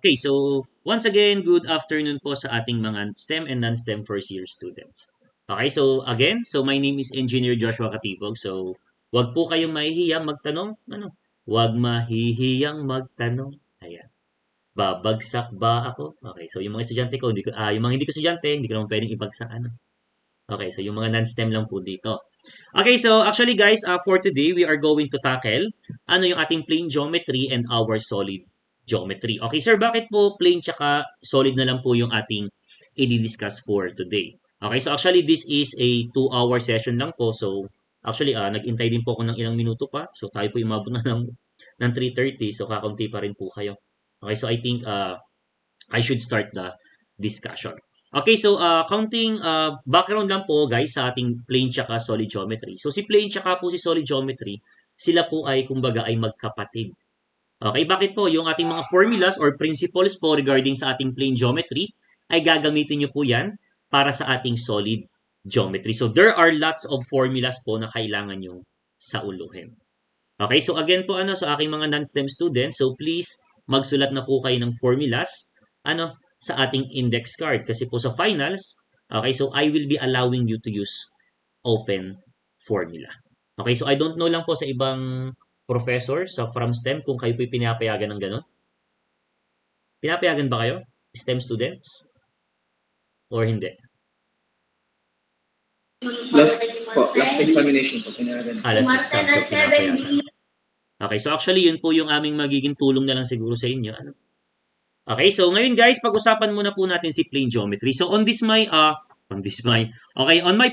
Okay, so once again, good afternoon po sa ating mga STEM and non-STEM first year students. Okay, so again, so my name is Engineer Joshua Katibog. So, wag po kayong mahihiyang magtanong. Ano? Wag mahihiyang magtanong. Ayan. Babagsak ba ako? Okay, so yung mga estudyante ko, yung mga hindi ko estudyante, hindi ko naman pwedeng ibagsak. Ano? Okay, so yung mga non-STEM lang po dito. Okay, so actually guys, for today, we are going to tackle ano yung ating plane geometry and our solid geometry. Okay, sir, bakit po plane tsaka solid na lang po yung ating i-discuss for today? Okay, so actually this is a 2-hour session lang po. So actually, nag-intay din po ako ng ilang minuto pa. So tayo po umabot na ng 3:30. So kakaunti pa rin po kayo. Okay, so I think I should start the discussion. Okay, so counting background lang po guys sa ating plane tsaka solid geometry. So si plane tsaka po si solid geometry, sila po ay kumbaga ay magkapatid. Okay, bakit po? Yung ating mga formulas or principles po regarding sa ating plane geometry ay gagamitin nyo po yan para sa ating solid geometry. So there are lots of formulas po na kailangan nyo sauluhin. Okay, so again po sa aking mga non-STEM students, so please magsulat na po kayo ng formulas sa ating index card. Kasi po sa finals, okay, so I will be allowing you to use open formula. Okay, so I don't know lang po sa ibang professor sa from STEM kung kayo po pinapayagan ng gano'n. Pinapayagan ba kayo? STEM students? Or hindi? Last examination po, pinayagan. Last exam, so pinapayagan. Okay, so actually yun po yung aming magiging tulong na lang siguro sa inyo. Okay, so ngayon guys, pag-usapan muna po natin si plane geometry. So on my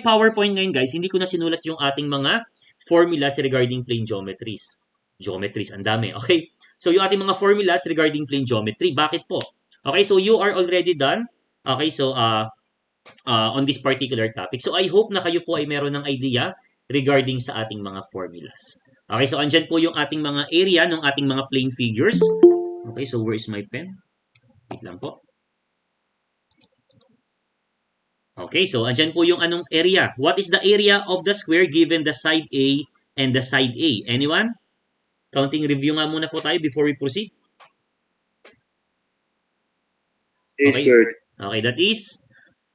PowerPoint ngayon guys, hindi ko na sinulat yung ating mga formulas regarding plane geometries. Ang dami, okay? So yung ating mga formulas regarding plane geometry, bakit po? Okay, so you are already done. Okay, so on this particular topic. So I hope na kayo po ay meron ng idea regarding sa ating mga formulas. Okay, so andyan po yung ating mga area ng ating mga plane figures. Okay, so where is my pen? Wait lang po. Okay, so andyan po yung anong area. What is the area of the square given the side A and the side A? Anyone? Counting review nga muna po tayo before we proceed. A squared. Okay, that is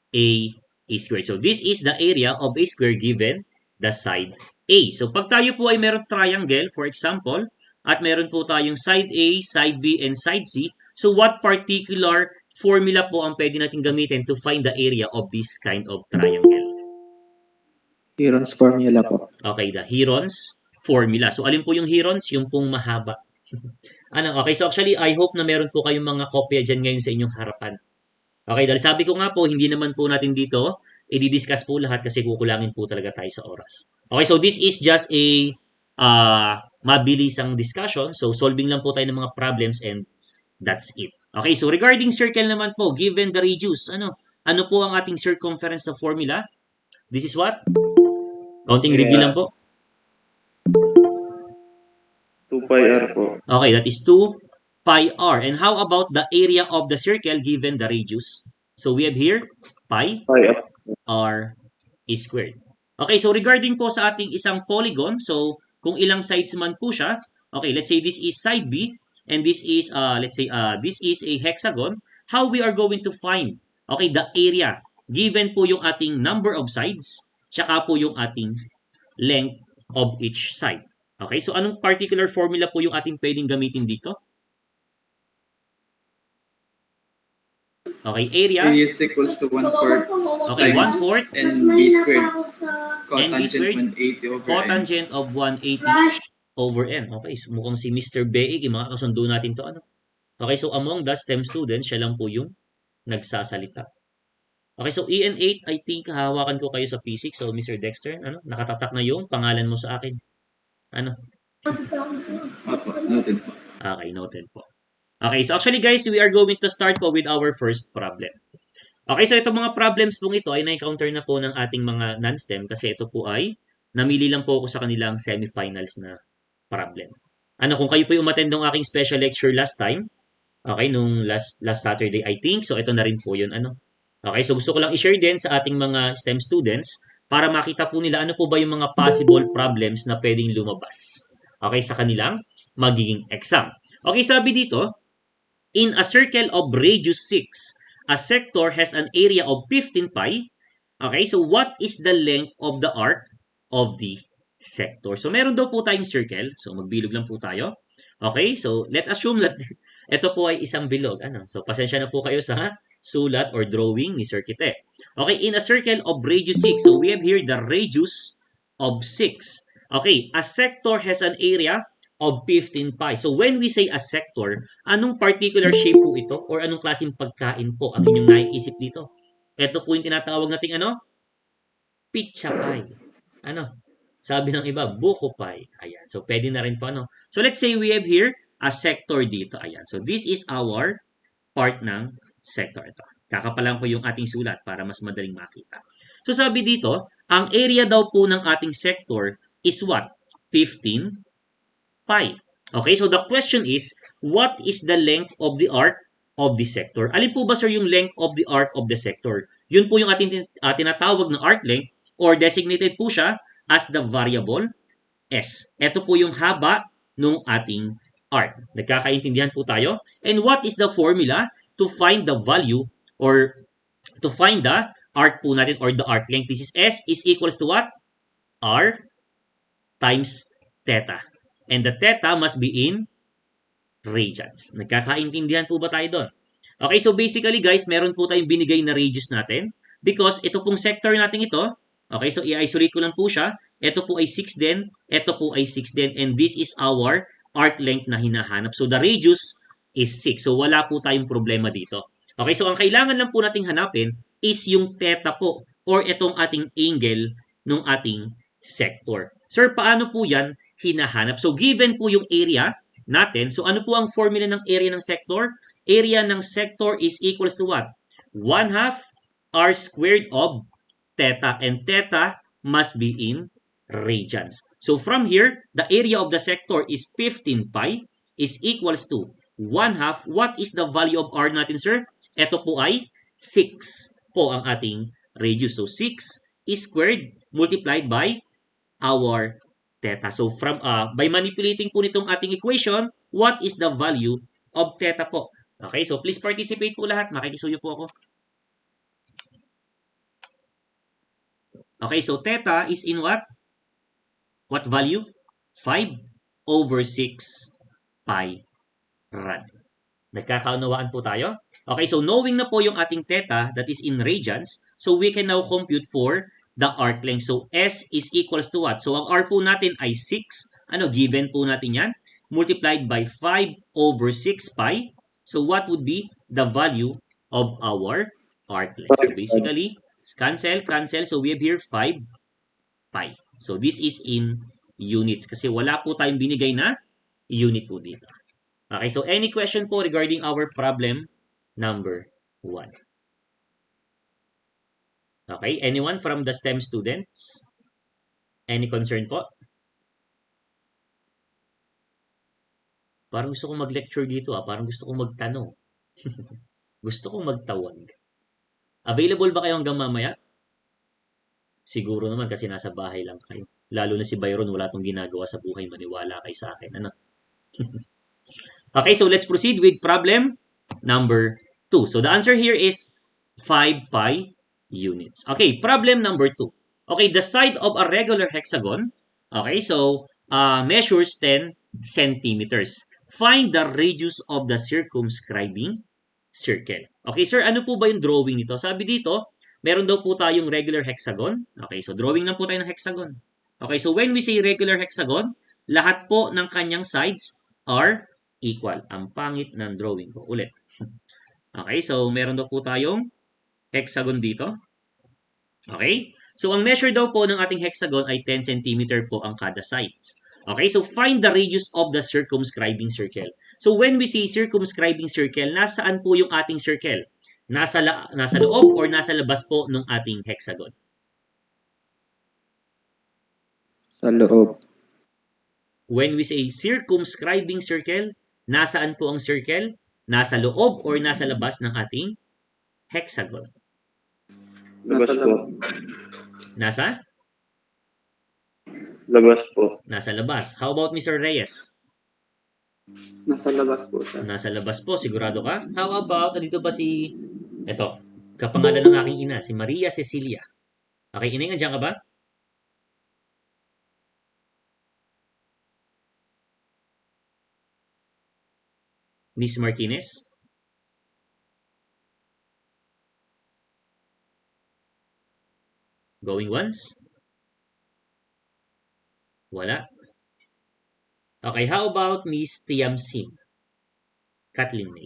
A squared. So this is the area of a square given the side A. So pag tayo po ay meron triangle, for example, at meron po tayong side A, side B, and side C, so what particular formula po ang pwede natin gamitin to find the area of this kind of triangle? Heron's formula po. Okay, the Heron's formula. So alin po yung Heron's? Yung pong mahaba. Okay, so actually, I hope na meron po kayong mga kopya dyan ngayon sa inyong harapan. Okay, dahil sabi ko nga po, hindi naman po natin dito i-discuss po lahat kasi kukulangin po talaga tayo sa oras. Okay, so this is just a mabilisang discussion. So solving lang po tayo ng mga problems and that's it. Okay, so regarding circle naman po, given the radius, ano po ang ating circumference na formula? This is what? Counting review lang po. 2 pi r po. Okay, that is 2 pi r. And how about the area of the circle given the radius? So we have here pi r squared. Okay, so regarding po sa ating isang polygon, so kung ilang sides man po siya, okay, let's say this is side B, and this is, this is a hexagon, how we are going to find, okay, the area, given po yung ating number of sides, tsaka po yung ating length of each side. Okay, so anong particular formula po yung ating pwedeng gamitin dito? Okay, area. A is equals to 1/4. Okay, 1/4. And B squared. And B squared. 180 over Cotangent of 180 over n. Okay, so mukhang si Mr. Beig, mga kasundo natin to. Okay, so among the STEM students, siya lang po yung nagsasalita. Okay, so EN8, I think hahawakan ko kayo sa P6. So Mr. Dexter, nakatatak na yung pangalan mo sa akin. Noted po. Okay, noted po. Okay, so actually guys, we are going to start po with our first problem. Okay, so itong mga problems pong ito ay na-encounter na po ng ating mga non-STEM kasi ito po ay namili lang po ako sa kanilang semifinals na problem. Kung kayo po yung umattend ng aking special lecture last time, okay, nung last Saturday I think, so ito na rin po yun. Okay, so gusto ko lang i-share din sa ating mga STEM students para makita po nila ano po ba yung mga possible problems na pwedeng lumabas. Okay, sa kanilang magiging exam. Okay, sabi dito, In a circle of radius 6, a sector has an area of 15 pi. Okay, so what is the length of the arc of the sector? So meron daw po tayong circle. So magbilog lang po tayo. Okay, so let assume that ito po ay isang bilog. Ano? So pasensya na po kayo sa sulat or drawing ni Sir Kite. Okay, in a circle of radius 6. So we have here the radius of 6. Okay, a sector has an area of 15 pi. So when we say a sector, anong particular shape po ito or anong klaseng pagkain po ang inyong naiisip dito? Ito po yung tinatawag nating ano? Pizza pie. Ano? Sabi ng iba, buko pie. Ayan. So pwede na rin po ano. So let's say we have here a sector dito. Ayan. So this is our part ng sector. Ito. Kakapalan ko yung ating sulat para mas madaling makita. So sabi dito, ang area daw po ng ating sector is what? 15 pi. Okay, so the question is, what is the length of the arc of the sector? Alin po ba sir yung length of the arc of the sector? Yun po yung ating tinatawag na arc length or designated po siya as the variable S. Ito po yung haba ng ating arc. Nagkakaintindihan po tayo? And what is the formula to find the value or to find the arc po natin or the arc length? This is S is equals to what? R times theta. And the theta must be in radians. Nagkakaintindihan po ba tayo doon? Okay, so basically guys, meron po tayong binigay na radius natin because ito pong sector natin ito, okay, so i-isolate ko lang po siya. Ito po ay 6 din, ito po ay 6 din, and this is our arc length na hinahanap. So the radius is 6. So wala po tayong problema dito. Okay, so ang kailangan lang po nating hanapin is yung theta po or itong ating angle ng ating sector. Sir, paano po yan hinahanap? So given po yung area natin, so ano po ang formula ng area ng sector? Area ng sector is equals to what? 1/2 r squared of theta, and theta must be in radians. So from here, the area of the sector is 15 pi is equals to 1/2. What is the value of r natin, sir? Ito po ay 6 po ang ating radius. So 6 is squared multiplied by our theta. So from by manipulating po nitong ating equation, what is the value of theta po? Okay, so please participate po lahat. Makikisuyo po ako. Okay, so theta is in what? What value? 5/6 pi rad. Nagkakaunawaan po tayo? Okay, so knowing na po yung ating theta that is in radians, so we can now compute for the arc length. So S is equals to what? So ang R po natin ay 6. Ano, given po natin yan. Multiplied by 5/6 pi. So what would be the value of our arc length? So basically, cancel. So we have here 5 pi. So this is in units kasi wala po tayong binigay na unit po dito. Okay, so any question po regarding our problem number 1? Okay, anyone from the STEM students? Any concern po? Parang gusto kong mag-lecture dito Parang gusto kong magtanong. Gusto kong magtawag. Available ba kayo hanggang mamaya? Siguro naman kasi nasa bahay lang kayo. Lalo na si Byron, wala tong ginagawa sa buhay. Maniwala kay sa akin. Ano? Okay, so let's proceed with problem number 2. So the answer here is 5 pi units. Okay, problem number 2. Okay, the side of a regular hexagon, okay, so measures 10 centimeters. Find the radius of the circumscribing circle. Okay, sir, ano po ba yung drawing nito? Sabi dito, meron daw po tayong regular hexagon. Okay, so drawing lang po tayo ng hexagon. Okay, so when we say regular hexagon, lahat po ng kanyang sides are equal. Ang pangit ng drawing ko. Ulit. Okay, so meron daw po tayong hexagon dito. Okay? So, ang measure daw po ng ating hexagon ay 10 cm po ang kada sides. Okay? So, find the radius of the circumscribing circle. So, when we say circumscribing circle, nasaan po yung ating circle? Nasa loob or nasa labas po ng ating hexagon? Sa loob. When we say circumscribing circle, nasaan po ang circle? Nasa loob or nasa labas ng ating hexagon? Labas po. Nasa? Labas po. Nasa labas. How about Mr. Reyes? Nasa labas po, sir. Nasa labas po, sigurado ka? How about, nandito ba si, eto, kapangalan ng aking ina, si Maria Cecilia. Okay, inay, nandiyan ka ba? Miss Martinez? Going once? Wala. Okay, how about Miss Tiamsin? Kathleen May.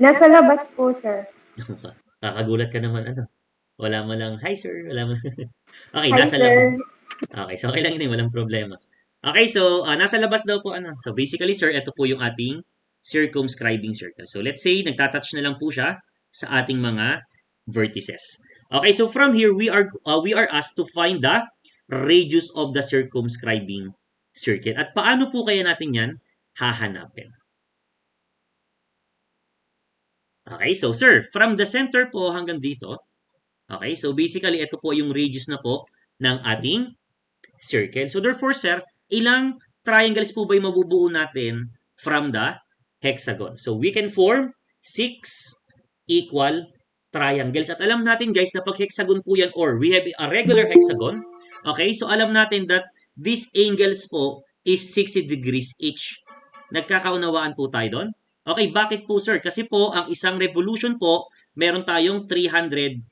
Nasa labas po, sir. Kakagulat ka naman, ano? Wala mo lang, hi sir, wala mo. Okay, Hi, nasa sir. labas. Okay, so okay lang yun, walang problema. Okay, so nasa labas daw po, ano. So basically, sir, ito po yung ating circumscribing circle. So let's say, nagtatouch na lang po siya sa ating mga vertices. Okay, so from here, we are asked to find the radius of the circumscribing circle. At paano po kaya natin yan hahanapin? Okay, so sir, from the center po hanggang dito, okay, so basically, ito po yung radius na po ng ating circle. So therefore, sir, ilang triangles po ba yung mabubuo natin from the hexagon? So we can form 6 equal triangles. At alam natin, guys, na pag hexagon po yan, or we have a regular hexagon, okay, so alam natin that these angles po is 60 degrees each. Nagkakaunawaan po tayo doon? Okay, bakit po, sir? Kasi po, ang isang revolution po, meron tayong 360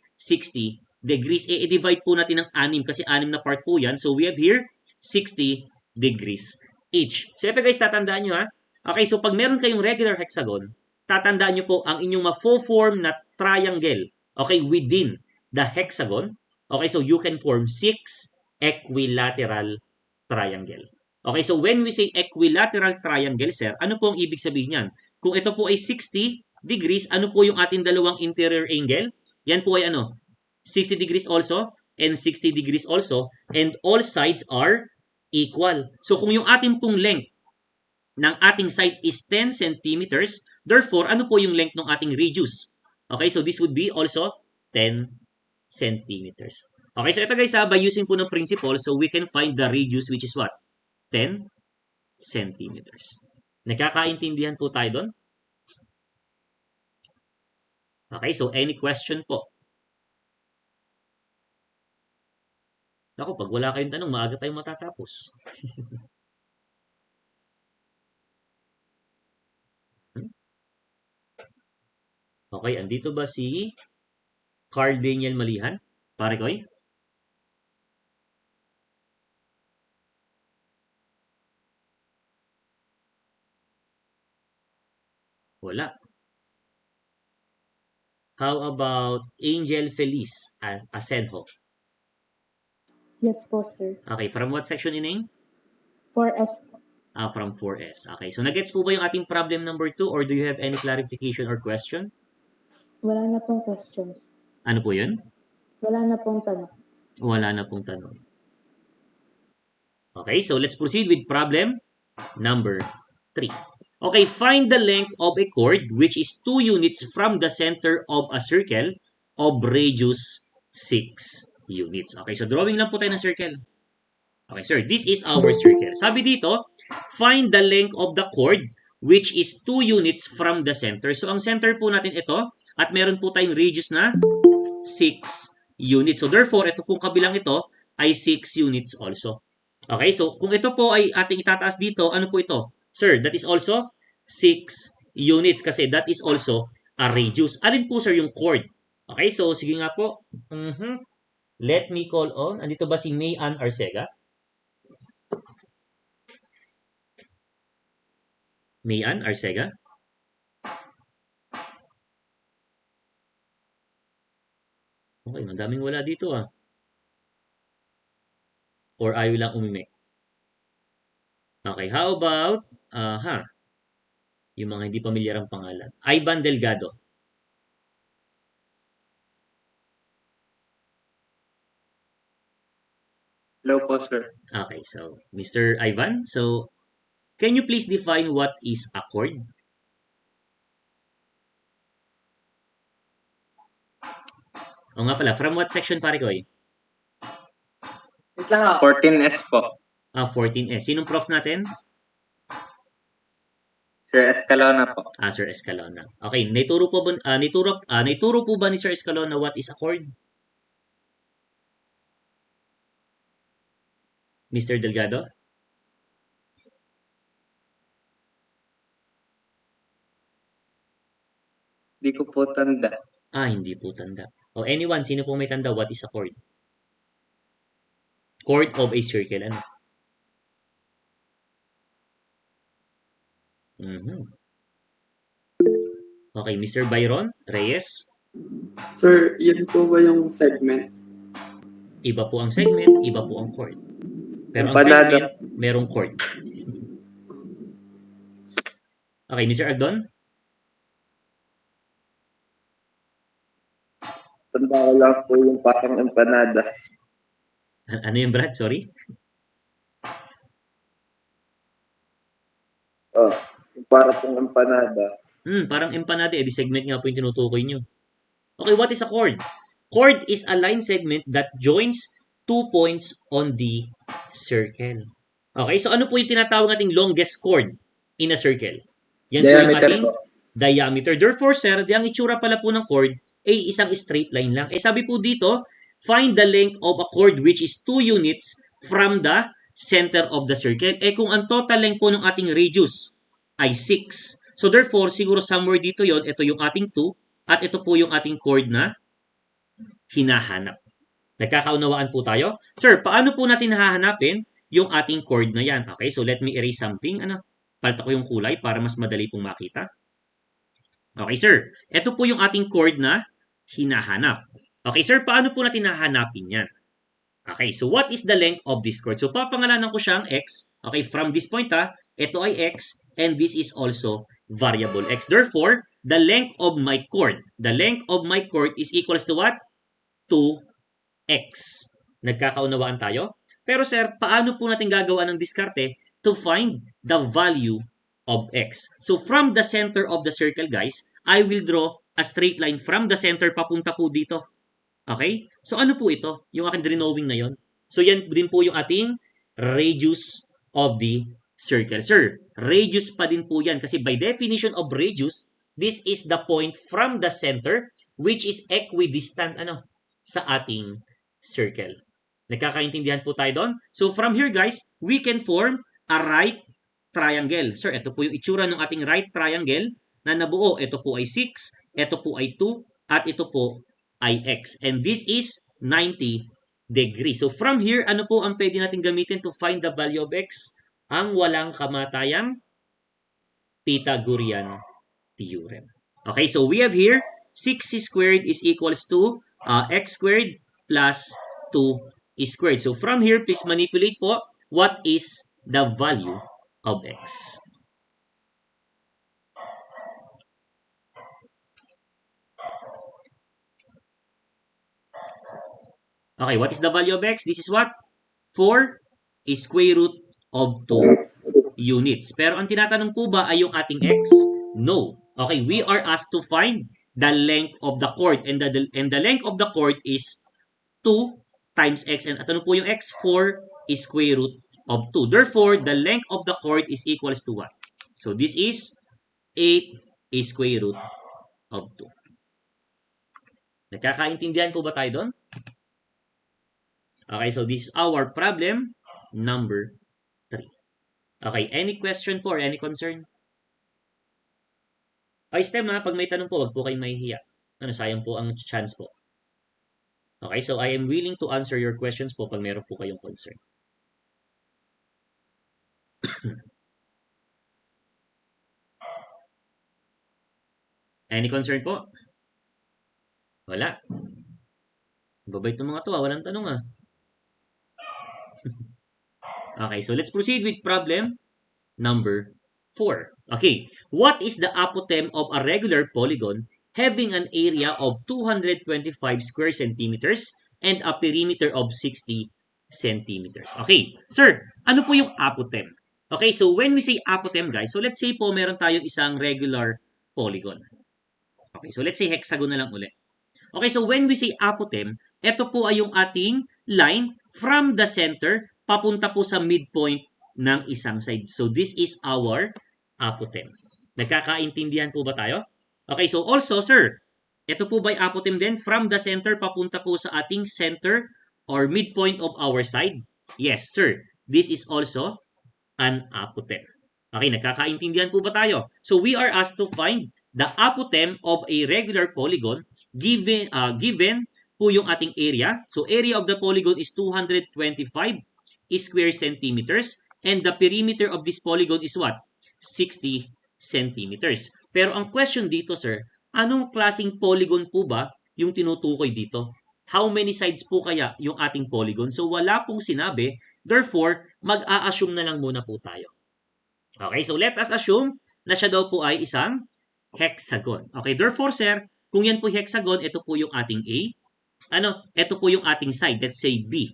degrees. I-divide po natin ng 6 kasi 6 na part po yan. So, we have here 60 degrees each. So, ito guys, tatandaan nyo ha. Okay, so pag meron kayong regular hexagon, tatandaan nyo po ang inyong ma-form na triangle, okay, within the hexagon. Okay, so you can form 6 equilateral triangle. Okay, so when we say equilateral triangle, sir, ano po ang ibig sabihin niyan? Kung ito po ay 60 degrees, ano po yung ating dalawang interior angle? Yan po ay ano? 60 degrees also and 60 degrees also, and all sides are equal. So kung yung ating pong length ng ating side is 10 centimeters, therefore, ano po yung length ng ating radius? Okay, so this would be also 10 centimeters. Okay, so ito guys by using po ng principle, so we can find the radius which is what? 10 centimeters. Nagkakaintindihan po tayo doon? Okay, so any question po? Ako, pag wala kayong tanong, maaga tayong matatapos. Okay, andito ba si Carl Daniel Malihan? Pare Koy? Wala. How about Angel Feliz Asenjo? Yes po, sir. Okay, from what section ineng? 4S po. From 4S. Okay, so nagets po ba yung ating problem number 2 or do you have any clarification or question? Wala na pong questions. Ano po yun? Wala na pong tanong. Wala na pong tanong. Okay, so let's proceed with problem number 3. Okay, find the length of a chord which is 2 units from the center of a circle of radius 6 units. Okay, so drawing lang po tayo ng circle. Okay, sir, this is our circle. Sabi dito, find the length of the chord which is 2 units from the center. So, ang center po natin ito at meron po tayong radius na 6 units. So, therefore, ito pong kabilang ito ay 6 units also. Okay, so kung ito po ay ating itataas dito, ano po ito? Sir, that is also 6 units kasi that is also a radius. Alin po, sir, yung chord? Okay, so sige nga po. Let me call on. Andito ba si May Ann Arcega? May Ann Arcega? Okay, madaming wala dito Or ayaw lang umimik. Okay, how about, yung mga hindi pamilyar ang pangalan. Ivan Delgado. Hello po, sir. Okay, so Mr. Ivan, so can you please define what is a chord? O nga pala, from what section pare ko 14S po. 14S. Sinong prof natin? Sir Escalona po. Sir Escalona. Okay, naituro po ba ni Sir Escalona what is a chord? Mr. Delgado? Di ko po tanda. Hindi po tanda. O anyone, sino po may tanda what is a chord? Chord of a circle, ano? Okay, Mr. Byron Reyes? Sir, yun po ba yung segment? Iba po ang segment, iba po ang chord. Pero ang Empanada. segment, merong chord. Okay, Mr. Agdon? Tanda ko lang po yung parang empanada. Ano yung Brad? Sorry? Oh, yung parang pong empanada. Parang empanada. Di segment nga po yung tinutukoy nyo. Okay, what is a chord? Chord is a line segment that joins 2 points on the circle. Okay, so ano po yung tinatawag nating longest chord in a circle? Yan po yung ating diameter. Therefore, sir, ang itsura pala po ng chord ay isang straight line lang. Sabi po dito, find the length of a chord which is 2 units from the center of the circle. Kung ang total length po ng ating radius ay 6. So therefore, siguro somewhere dito yon, ito yung ating 2 at ito po yung ating chord na hinahanap. Nagkakaunawaan po tayo? Sir, paano po natin hahanapin yung ating chord na yan? Okay, so let me erase something. Palta ko yung kulay para mas madali pong makita. Okay, sir. Ito po yung ating chord na hinahanap. Okay, sir, paano po natin hahanapin yan? Okay, so what is the length of this chord? So, papangalanan ko siyang x. Okay, from this point ito ay x, and this is also variable x. Therefore, the length of my chord is equals to what? 2x. Nagkakaunawaan tayo? Pero sir, paano po natin gagawa ng diskarte to find the value of x? So, from the center of the circle, guys, I will draw a straight line from the center papunta po dito. Okay? So, ano po ito? Yung aking drawing na yon. So, yan din po yung ating radius of the circle. Sir, radius pa din po yan. Kasi by definition of radius, this is the point from the center which is equidistant sa ating circle. Nagkakaintindihan po tayo doon? So, from here guys, we can form a right triangle. Sir, ito po yung itsura ng ating right triangle na nabuo. Ito po ay 6, ito po ay 2, at ito po ay x. And this is 90 degrees. So from here, ano po ang pwede natin gamitin to find the value of x? Ang walang kamatayang Pythagorean theorem. Okay, so we have here 6 squared is equals to x squared plus 2 squared. So from here, please manipulate po what is the value of x. Okay, what is the value of x? This is what? 4 square root of 2 units. Pero ang tinatanong po ba ay yung ating x? No. Okay, we are asked to find the length of the chord. And the length of the chord is 2 times x. And ano po yung x? 4 square root of 2. Therefore, the length of the chord is equals to what? So, this is 8 square root of 2. Nagkakaintindihan po ba tayo doon? Okay, so this is our problem number 3. Okay, any question po or any concern? Okay, STEM pag may tanong po, wag po kayong mahihiya. Sayang po ang chance po. Okay, so I am willing to answer your questions po pag meron po kayong concern. Any concern po? Wala. Babait ng mga to, walang tanong Okay, so let's proceed with problem number 4. Okay, what is the apothem of a regular polygon having an area of 225 square centimeters and a perimeter of 60 centimeters? Okay, sir, ano po yung apothem? Okay, so when we say apothem, guys, so let's say po meron tayong isang regular polygon. Okay, so let's say hexagon na lang ulit. Okay, so when we say apothem, ito po ay yung ating line from the center papunta po sa midpoint ng isang side. So this is our apothem. Nagkakaintindihan po ba tayo? Okay, so also, sir, ito po ba'y apotem din from the center papunta po sa ating center or midpoint of our side? Yes, sir. This is also an apotem. Okay, nagkakaintindihan po ba tayo? So we are asked to find the apotem of a regular polygon given po yung ating area. So area of the polygon is 225 square centimeters and the perimeter of this polygon is what? 60 centimeters. Pero ang question dito, sir, anong klasing polygon po ba yung tinutukoy dito? How many sides po kaya yung ating polygon? So wala pong sinabi. Therefore, mag-a-assume na lang muna po tayo. Okay, so let us assume na siya daw po ay isang hexagon. Okay, therefore, sir, kung yan po hexagon, ito po yung ating A. Ito po yung ating side, let's say B.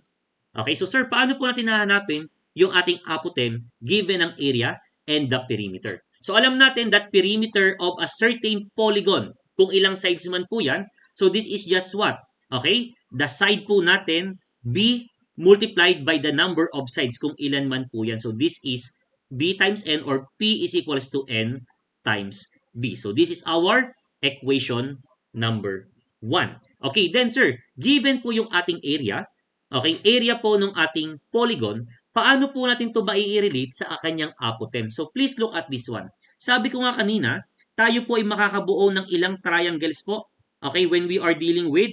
Okay, so sir, paano po natin hahanapin yung ating apotem given ang area and the perimeter? So alam natin that perimeter of a certain polygon, kung ilang sides man po yan, so this is just what? Okay, the side po natin, B multiplied by the number of sides, kung ilan man po yan. So this is B times N or P is equals to N times B. So this is our equation number 1. Okay, then sir, given po yung ating area, okay, area po ng ating polygon, paano po natin to ba i-relate sa kanyang apotem? So please look at this one. Sabi ko nga kanina, tayo po ay makakabuo ng ilang triangles po. Okay, when we are dealing with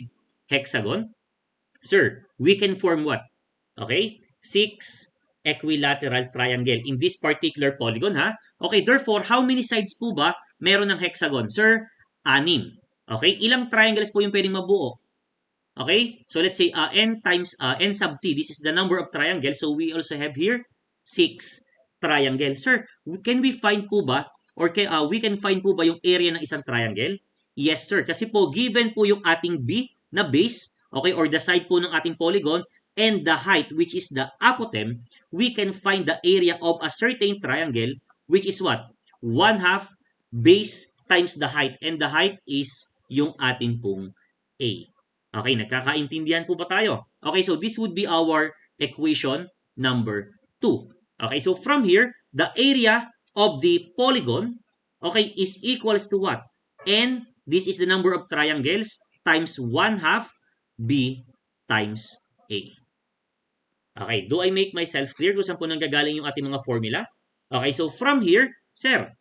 hexagon, sir, we can form what? Okay, 6 equilateral triangle in this particular polygon, ha? Okay, therefore, how many sides po ba meron ng hexagon? Sir, 6. Okay, ilang triangles po yung pwedeng mabuo? Okay, so let's say n times n sub t. This is the number of triangles. So we also have here 6 triangles. Sir, can we find po ba or we can find po ba yung area ng isang triangle? Yes, sir. Kasi po, given po yung ating B na base, okay, or the side po ng ating polygon, and the height, which is the apotem, we can find the area of a certain triangle, which is what? 1/2 base times the height. And the height is yung ating pong A. Okay, nagkakaintindihan po ba tayo? Okay, so this would be our equation number 2. Okay, so from here, the area of the polygon, okay, is equals to what? N, this is the number of triangles, times 1/2 B times A. Okay, do I make myself clear kung saan po nanggagaling yung ating mga formula? Okay, so from here, sir,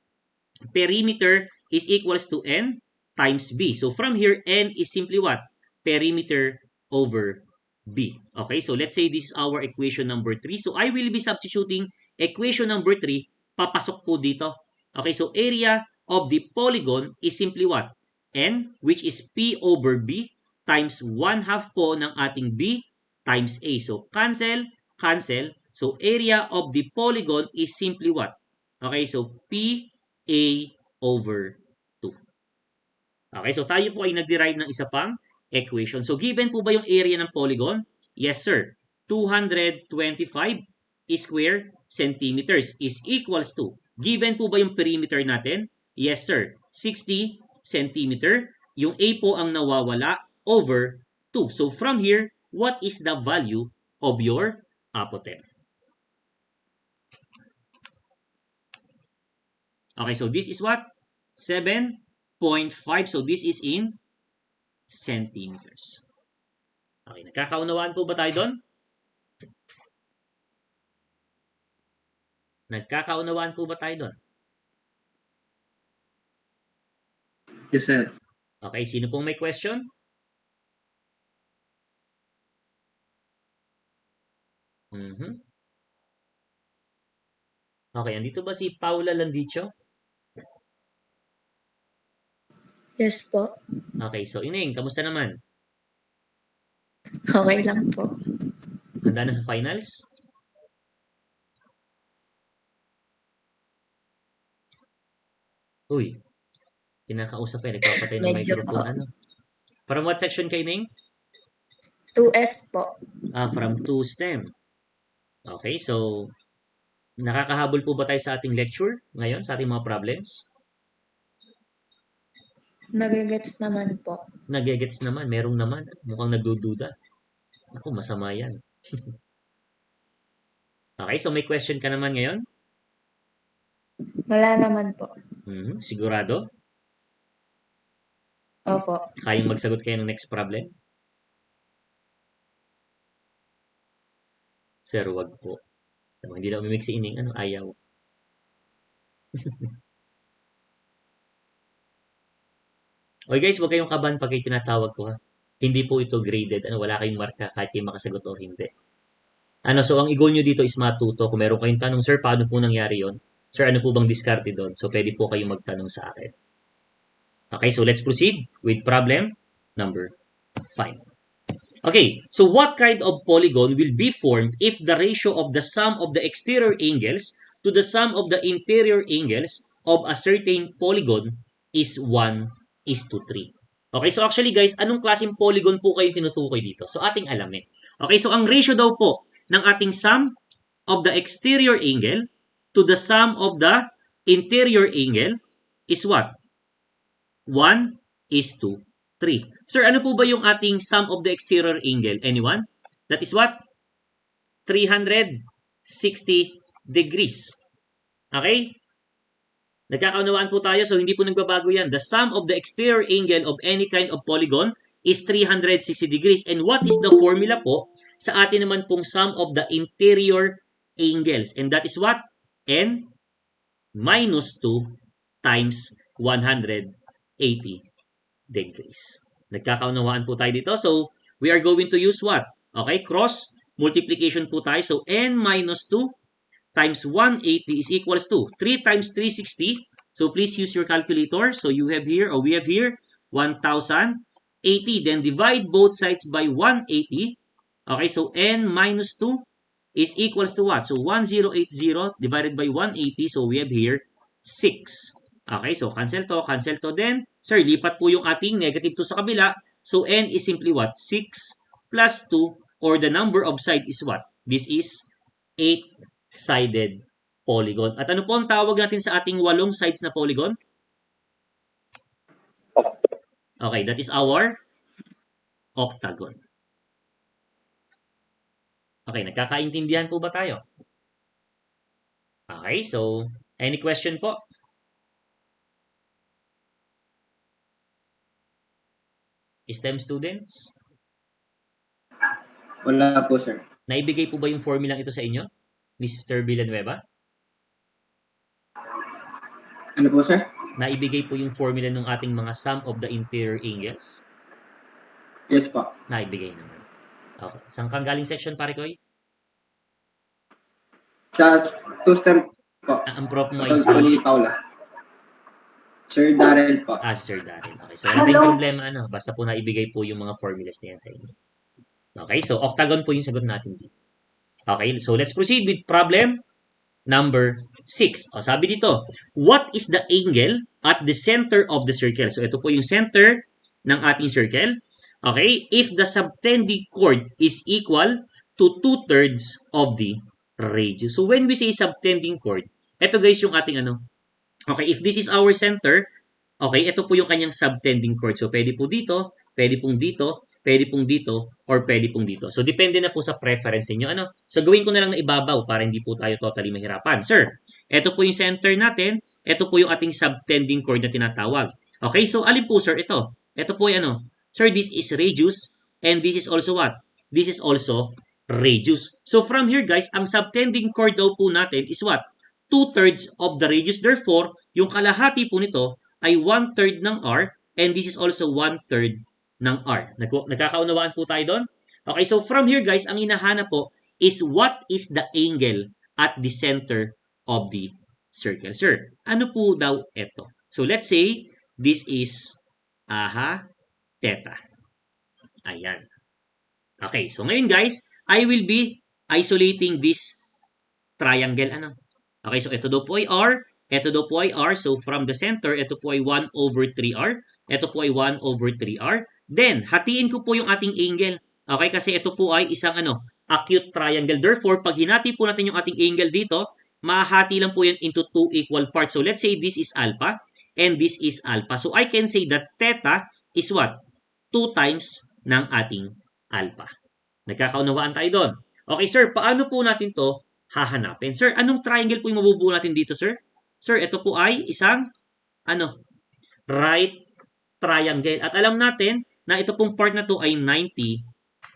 perimeter is equals to N times B. So from here, N is simply what? Perimeter over B. Okay, so let's say this is our equation number 3. So I will be substituting equation number 3, papasok po dito. Okay, so area of the polygon is simply what? N, which is P over B, times 1/2 po ng ating B times A. So cancel, cancel. So area of the polygon is simply what? Okay, so P A over 2. Okay, so tayo po ay nag-derive ng isa pang equation. So given po ba yung area ng polygon? Yes, sir. 225 square centimeters is equals to. Given po ba yung perimeter natin? Yes, sir. 60 centimeter. Yung A po ang nawawala over 2. So from here, what is the value of your apotem? Okay, so this is what? 7.5. So this is in centimeters. Okay, nagkakaunawaan po ba tayo doon? Nagkakaunawaan po ba tayo doon? Yes, sir. Okay, sino pong may question? Okay, andito ba si Paula Landicho? Yes po. Okay, so Ineng, kamusta naman? Okay lang po. Handa na sa finals? Uy, kinakausap eh, nagpapatay ng Medyo microphone. po. Ano? From what section kay Ineng? 2S po. From 2 STEM. Okay, so nakakahabol po ba tayo sa ating lecture ngayon, sa ating mga problems? Nagigets naman po. Nagegets naman, merong naman. Mukhang nagdududa. Ako, masama yan. Okay, so may question ka naman ngayon? Wala naman po. Sigurado? Opo. Kayang magsagot kayo ng next problem? Sir, wag po. Hindi na umimik si Ining. Ayaw. Okay guys, huwag kayong kabahan pag kayo tinatawag ko ha. Hindi po ito graded. Wala kayong marka kahit kayo makasagot o hindi. So ang i-goal nyo dito is matuto. Kung meron kayong tanong, sir, paano po nangyari yon? Sir, ano po bang diskarte doon? So pwede po kayong magtanong sa akin. Okay, so let's proceed with problem number 5. Okay, so what kind of polygon will be formed if the ratio of the sum of the exterior angles to the sum of the interior angles of a certain polygon is 1:3? Okay, so actually guys, anong klaseng polygon po kayong tinutukoy dito? So ating alamin. Okay, so ang ratio daw po ng ating sum of the exterior angle to the sum of the interior angle is what? 1:3. Sir, ano po ba yung ating sum of the exterior angle? Anyone? That is what? 360 degrees. Okay? Nagkakaunawaan po tayo, so hindi po nagbabago yan. The sum of the exterior angle of any kind of polygon is 360 degrees. And what is the formula po sa atin naman pong sum of the interior angles? And that is what? N minus 2 times 180 degrees. Nagkakaunawaan po tayo dito. So, we are going to use what? Okay, cross multiplication po tayo. So, N minus 2 times 180 is equals to 3 times 360. So, please use your calculator. So, you have here, or we have here, 1,080. Then, divide both sides by 180. Okay, so N minus 2 is equals to what? So, 1080 divided by 180. So, we have here 6. Okay, so cancel to. Then, sir, lipat po yung ating negative 2 sa kabila. So, N is simply what? 6 plus 2, or the number of side is what? This is 8-sided polygon. At ano po ang tawag natin sa ating 8 sides na polygon? Okay, that is our octagon. Okay, nagkakaintindihan po ba tayo? Okay, so, any question po? STEM students? Wala po, sir. Naibigay po ba yung formula ito sa inyo, Mr. Villanueva? Ano po, sir? Naibigay po yung formula ng ating mga sum of the interior angles? Yes po. Naibigay naman. Okay. Saan kang galing section, pare Koy? Sa 2-STEM po. Ang prof mo ay Ako ni Paula. Sir Darrell po. Sir Darren. Okay, so wala tayong problema, basta po naibigay po yung mga formulas na yan sa inyo. Okay, so octagon po yung sagot natin dito. Okay, so let's proceed with problem number 6. Sabi dito, what is the angle at the center of the circle? So ito po yung center ng ating circle. Okay, if the subtending chord is equal to 2/3 of the radius. So when we say subtending chord, ito guys yung ating Okay, if this is our center, okay, ito po yung kanyang subtending chord. So, pwede po dito, pwede pong dito, pwede pong dito, or pwede pong dito. So, depende na po sa preference ninyo. So, gawin ko na lang na ibabaw para hindi po tayo totally mahirapan. Sir, ito po yung center natin. Ito po yung ating subtending chord na tinatawag. Okay, so alin po, sir? Ito. Ito po yung Sir, this is radius, and this is also what? This is also radius. So, from here, guys, ang subtending chord daw po natin is what? 2/3 of the radius. Therefore, yung kalahati po nito ay 1/3 ng r, and this is also 1/3 ng r. Nagkakaunawaan po tayo doon? Okay, so from here guys, ang hinahanap po is what is the angle at the center of the circle. Sir, ano po daw ito? So let's say, this is, theta. Ayan. Okay, so ngayon guys, I will be isolating this triangle. Okay, so ito daw po ay r, ito daw po ay r. So from the center, ito po ay 1/3r. Ito po ay 1/3r. Then, hatiin ko po yung ating angle. Okay, kasi ito po ay isang acute triangle. Therefore, pag hinati po natin yung ating angle dito, mahati lang po yan into 2 equal parts. So let's say this is alpha and this is alpha. So I can say that theta is what? 2 times ng ating alpha. Nagkakaunawaan tayo doon. Okay, sir, paano po natin to hahanapin? Sir, anong triangle po yung mabubuo natin dito, sir? Sir, ito po ay isang right triangle. At alam natin na ito pong part na to ay 90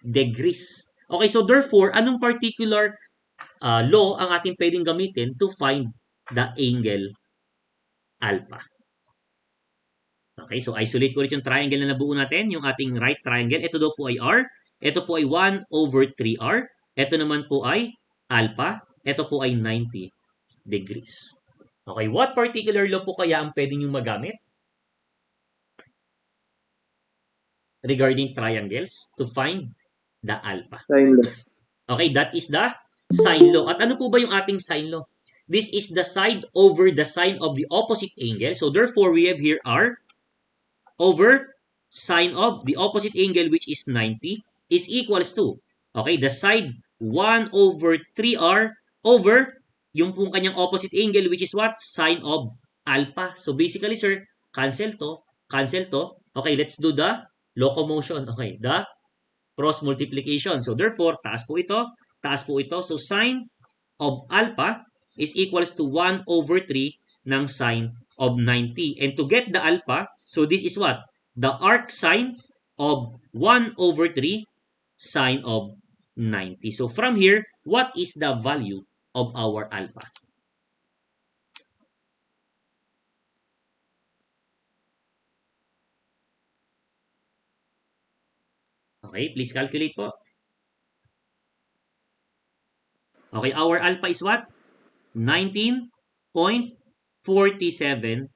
degrees. Okay, so therefore, anong particular law ang ating pwedeng gamitin to find the angle alpha? Okay, so isolate ko ulit yung triangle na nabuo natin, yung ating right triangle. Ito daw po ay R. Ito po ay 1/3R. Ito naman po ay alpha. Ito po ay 90 degrees. Okay, what particular law po kaya ang pwede nyo magamit regarding triangles to find the alpha? Sign law. Okay, that is the sine law. At ano po ba yung ating sine law? This is the side over the sine of the opposite angle. So therefore, we have here R over sine of the opposite angle, which is 90, is equals to, okay, the side 1/3R over yung pong kanyang opposite angle, which is what? Sine of alpha. So basically, sir, cancel to, cancel to. Okay, let's do the locomotion. Okay, the cross multiplication. So therefore, taas po ito, taas po ito. So sine of alpha is equals to 1/3 ng sine of 90. And to get the alpha, so this is what? The arc sine of 1/3 sine of 90. So from here, what is the value of our alpha? Okay, please calculate po. Okay, our alpha is what? 19.47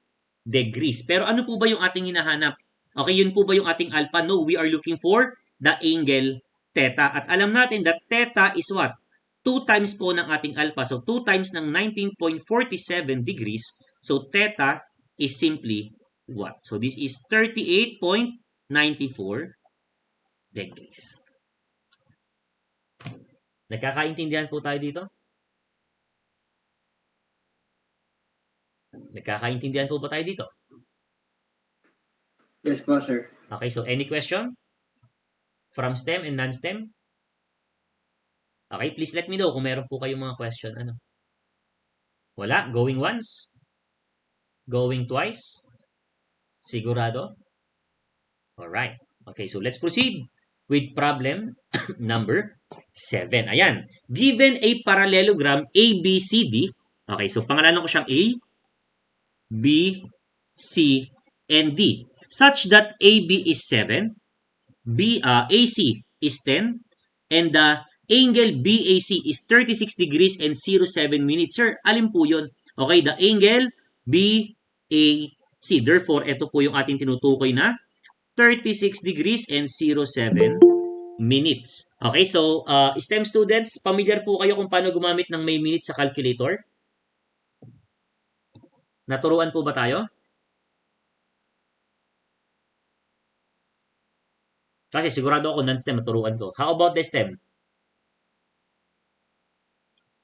degrees. Pero ano po ba yung ating hinahanap? Okay, yun po ba yung ating alpha? No, we are looking for the angle theta. At alam natin that theta is what? 2 times po ng ating alpha. So 2 times ng 19.47 degrees. So theta is simply what? So this is 38.94 degrees. Nagkakaintindihan po tayo dito? Nagkakaintindihan po ba tayo dito? Yes po, sir. Okay, so any question? From STEM and non-STEM? Okay, please let me know kung meron po kayong mga question. Ano? Wala? Going once? Going twice? Sigurado? Alright. Okay, so let's proceed with problem number 7. Ayan. Given a parallelogram ABCD, okay, so pangalanan ko siyang A, B, C, and D, such that AB is 7, AC is 10, and the angle BAC is 36 degrees and 07 minutes. Sir, alin po yun? Okay, the angle BAC. Therefore, ito po yung ating tinutukoy na 36 degrees and 07 minutes. Okay, so STEM students, familiar po kayo kung paano gumamit ng may minutes sa calculator? Naturuan po ba tayo? Kasi sigurado ako non-STEM maturuan ko. How about the STEM?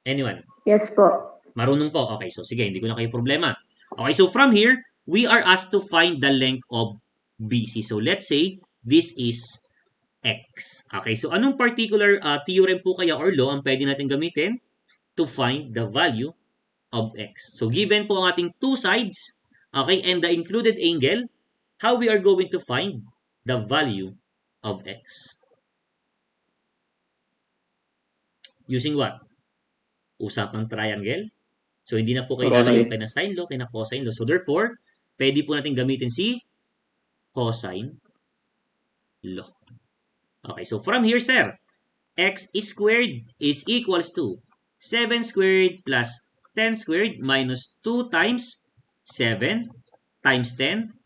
Anyone? Yes po. Marunong po. Okay, so sige, hindi ko na kayo problema. Okay, so from here, we are asked to find the length of BC. So let's say this is X. Okay, so anong particular theorem po kaya or law ang pwede natin gamitin to find the value of X? So given po ang ating two sides, okay, and the included angle, how we are going to find the value of X? Using what? Usapang triangle. So, hindi na po kayo lalayo kay na sine law, kay na cosine law. So, therefore, pwede po natin gamitin si cosine law. Okay, so from here, sir, x squared is equals to 7 squared plus 10 squared minus 2 times 7 times 10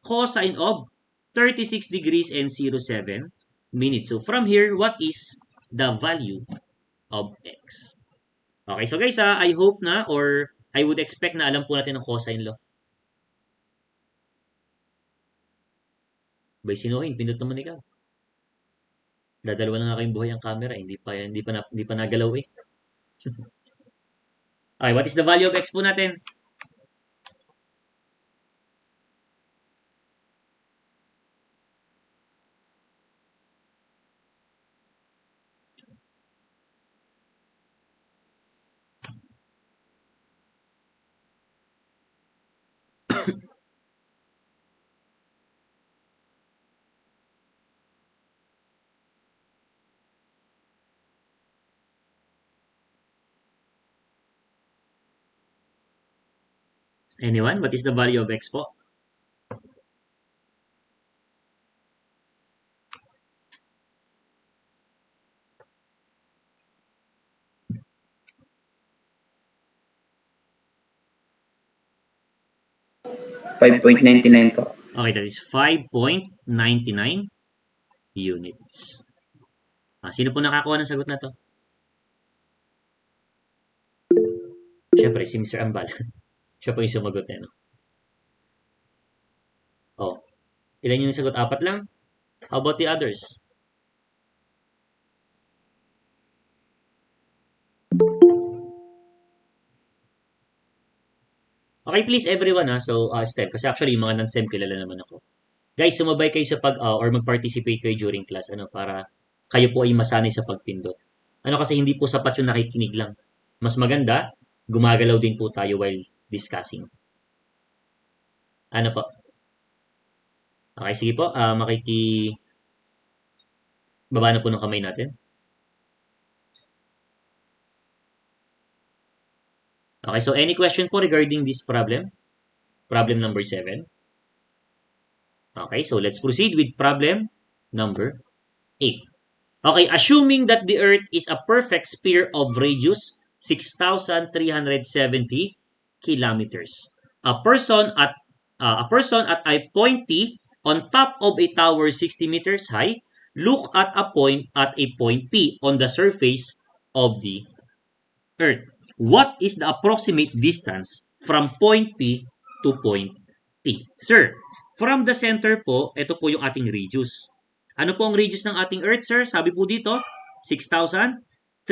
cosine of 36 degrees and 07 minutes. So, from here, what is the value of x? Okay, so guys, I hope na or I would expect na alam po natin ang cosine law. Bay sinuhin, pindot naman ikaw. Dadalawa na nga kayong buhay ang camera, hindi pa nagalaw eh. Okay, what is the value of x po natin? Anyone? What is the value of x po? $5.99 po. Okay, that is 5.99 units. Sino po nakakuha ng sagot na to? Siyempre, si Mr. Ambal. Siya po yung sumagot eh, no? Oh, ilan yung sagot? 4 lang? How about the others? Okay, please everyone ha. So, STEM. Kasi actually, yung mga non-STEM kilala naman ako. Guys, sumabay kayo sa or mag-participate kayo during class, ano, para kayo po ay masanay sa pagpindot. Ano kasi hindi po sapat yung nakikinig lang. Mas maganda, gumagalaw din po tayo while discussing. Ano po? Okay, sige po. Baba na po ng kamay natin. Okay, so any question po regarding this problem? Problem number 7. Okay, so let's proceed with problem number 8. Okay, assuming that the Earth is a perfect sphere of radius 6,370 kilometers. A person at a point P on top of a tower 60 meters high look at a point P on the surface of the Earth. What is the approximate distance from point P to point T? Sir, from the center po, ito po yung ating radius. Ano po ang radius ng ating Earth, sir? Sabi po dito, 6,370.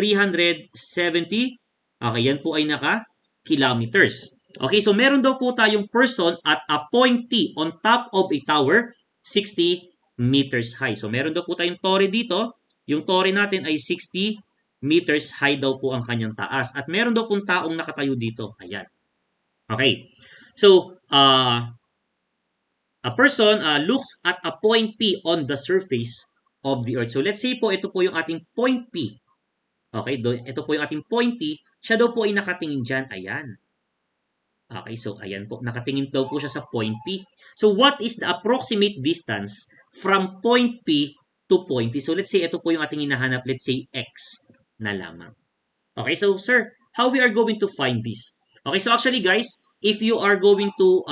Okay, yan po ay naka-kilometers. Okay, so meron daw po tayong person at a point T on top of a tower, 60 meters high. So meron daw po tayong tore dito. Yung tore natin ay 60 meters high daw po ang kanyang taas. At meron daw pong taong nakatayo dito. Ayan. Okay. So, a person looks at a point P on the surface of the Earth. So, let's say po, ito po yung ating point P. Okay, ito po yung ating point P. Siya daw po ay nakatingin dyan. Ayan. Okay, so ayan po. Nakatingin daw po siya sa point P. So, what is the approximate distance from point P to point T? So, let's say ito po yung ating hinahanap. Let's say X na lamang. Okay, so sir, how we are going to find this? Okay, so actually guys, if you are going to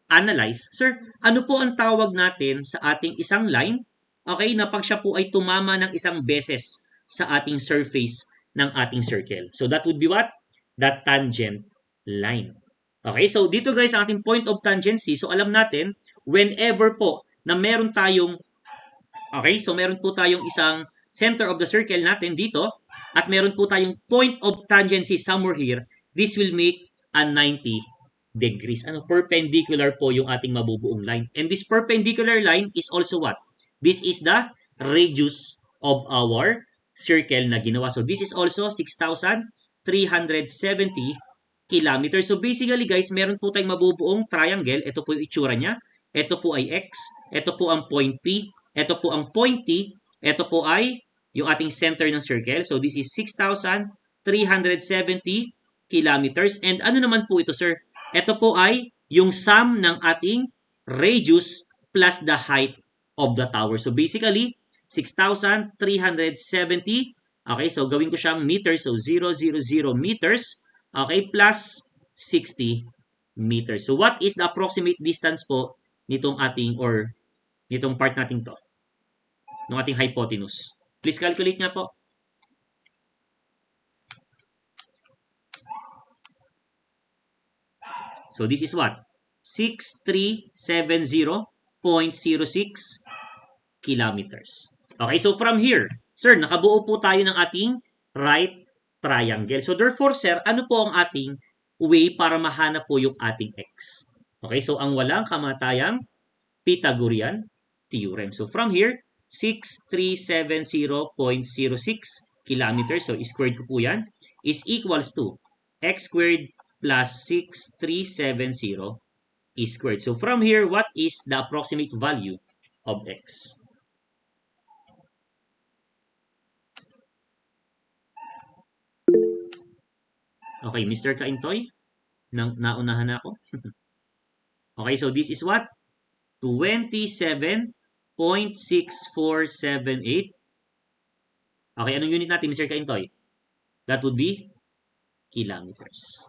analyze, sir, ano po ang tawag natin sa ating isang line? Okay, na pag siya po ay tumama ng isang beses sa ating surface ng ating circle. So that would be what? The tangent line. Okay, so dito guys, ang ating point of tangency, so alam natin, whenever po na meron tayong okay, so meron po tayong isang center of the circle natin dito at meron po tayong point of tangency somewhere here. This will make a 90 degrees. Perpendicular po yung ating mabubuong line. And this perpendicular line is also what? This is the radius of our circle na ginawa. So this is also 6,370 kilometers. So basically guys, meron po tayong mabubuong triangle. Ito po yung itsura niya. Ito po ay X. Ito po ang point P. Ito po ang point T. Ito po ay yung ating center ng circle. So this is 6,370 kilometers. And ano naman po ito, sir? Ito po ay yung sum ng ating radius plus the height of the tower. So basically, 6,370. Okay, so gawin ko siyang meters. So 000 meters. Okay, plus 60 meters. So what is the approximate distance po nitong ating or nitong part nating to? Ng ating hypotenuse. Please calculate nga po. So this is what? 6,370.06 kilometers. Okay, so from here, sir, nakabuo po tayo ng ating right triangle. So therefore, sir, ano po ang ating way para mahanap po yung ating x? Okay, so ang walang kamatayang Pythagorean theorem. So from here, 6,370.06 kilometers, so squared ko po yan, is equals to x squared plus 6,370 squared. So from here, what is the approximate value of x? Okay, Mr. Kaintoy? Naunahan na ako. Okay, so this is what? 27.6478. Okay, anong unit natin, Mr. Kaintoy? That would be kilometers.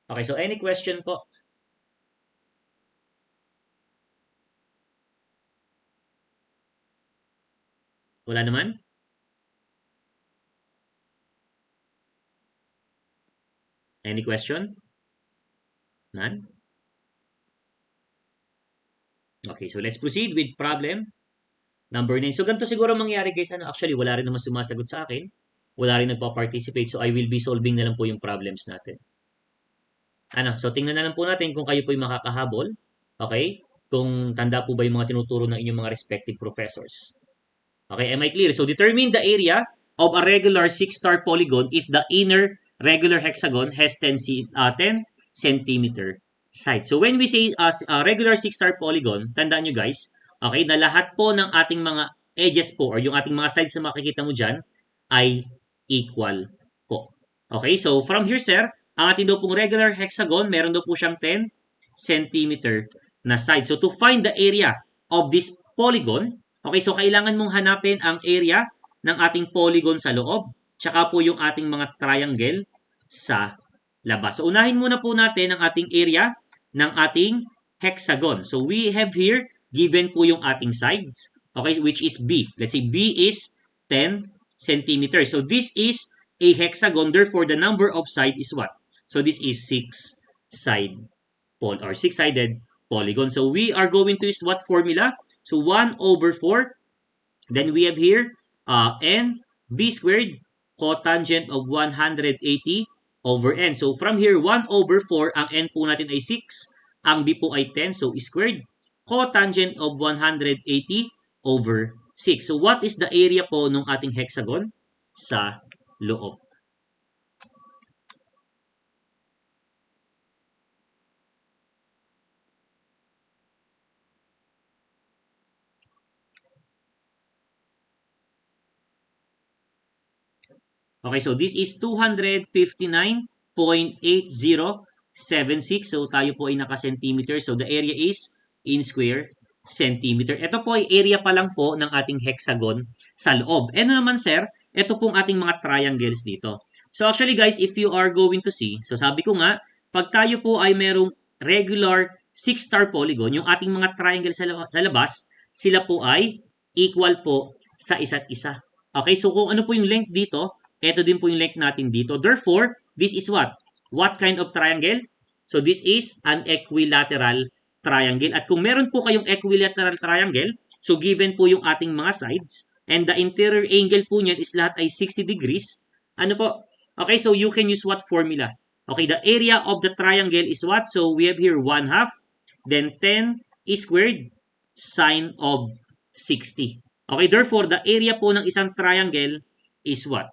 Okay, so any question po? Wala naman? Any question? None? Okay, so let's proceed with problem number 9. So ganito siguro mangyari guys, actually wala rin naman sumasagot sa akin. Wala rin nagpa-participate, so I will be solving na lang po yung problems natin. So tingnan na lang po natin kung kayo po yung makakahabol. Okay? Kung tanda po ba yung mga tinuturo ng inyong mga respective professors. Okay, am I clear? So determine the area of a regular 6-star polygon if the inner regular hexagon has 10 centimeter side. So when we say regular 6-star polygon, tandaan nyo guys, okay, na lahat po ng ating mga edges po or yung ating mga sides na makikita mo dyan ay equal po. Okay, so from here sir, ang ating daw pong regular hexagon, meron daw po siyang 10 centimeter na side. So to find the area of this polygon, okay, so kailangan mong hanapin ang area ng ating polygon sa loob, tsaka po yung ating mga triangle sa labas. So unahin muna po natin ang ating area ng ating hexagon. So we have here, given po yung ating sides, okay, which is B. Let's say B is 10 centimeters. So this is a hexagon, therefore the number of side is what? So this is 6-sided polygon. So we are going to use what formula? So 1/4. Then we have here n b squared cotangent of 180 over n. So from here 1/4, ang n po natin ay 6, ang b po ay 10, so squared cotangent of 180 over 6. So what is the area po ng ating hexagon sa loob? Okay, so this is 259.8076. So tayo po ay naka-centimeter. So the area is in square centimeter. Ito po ay area pa lang po ng ating hexagon sa loob. Ano naman sir? Ito pong ating mga triangles dito. So actually guys, if you are going to see, so sabi ko nga, pag tayo po ay merong regular 6-star polygon, yung ating mga triangle sa labas, sila po ay equal po sa isa't isa. Okay, so kung ano po yung length dito, ito din po yung length natin dito. Therefore, this is what? What kind of triangle? So this is an equilateral triangle. At kung meron po kayong equilateral triangle, so given po yung ating mga sides, and the interior angle po niyan is lahat ay 60 degrees. Ano po? Okay, so you can use what formula? Okay, the area of the triangle is what? So we have here 1/2, then 10 squared sine of 60. Okay, therefore, the area po ng isang triangle is what?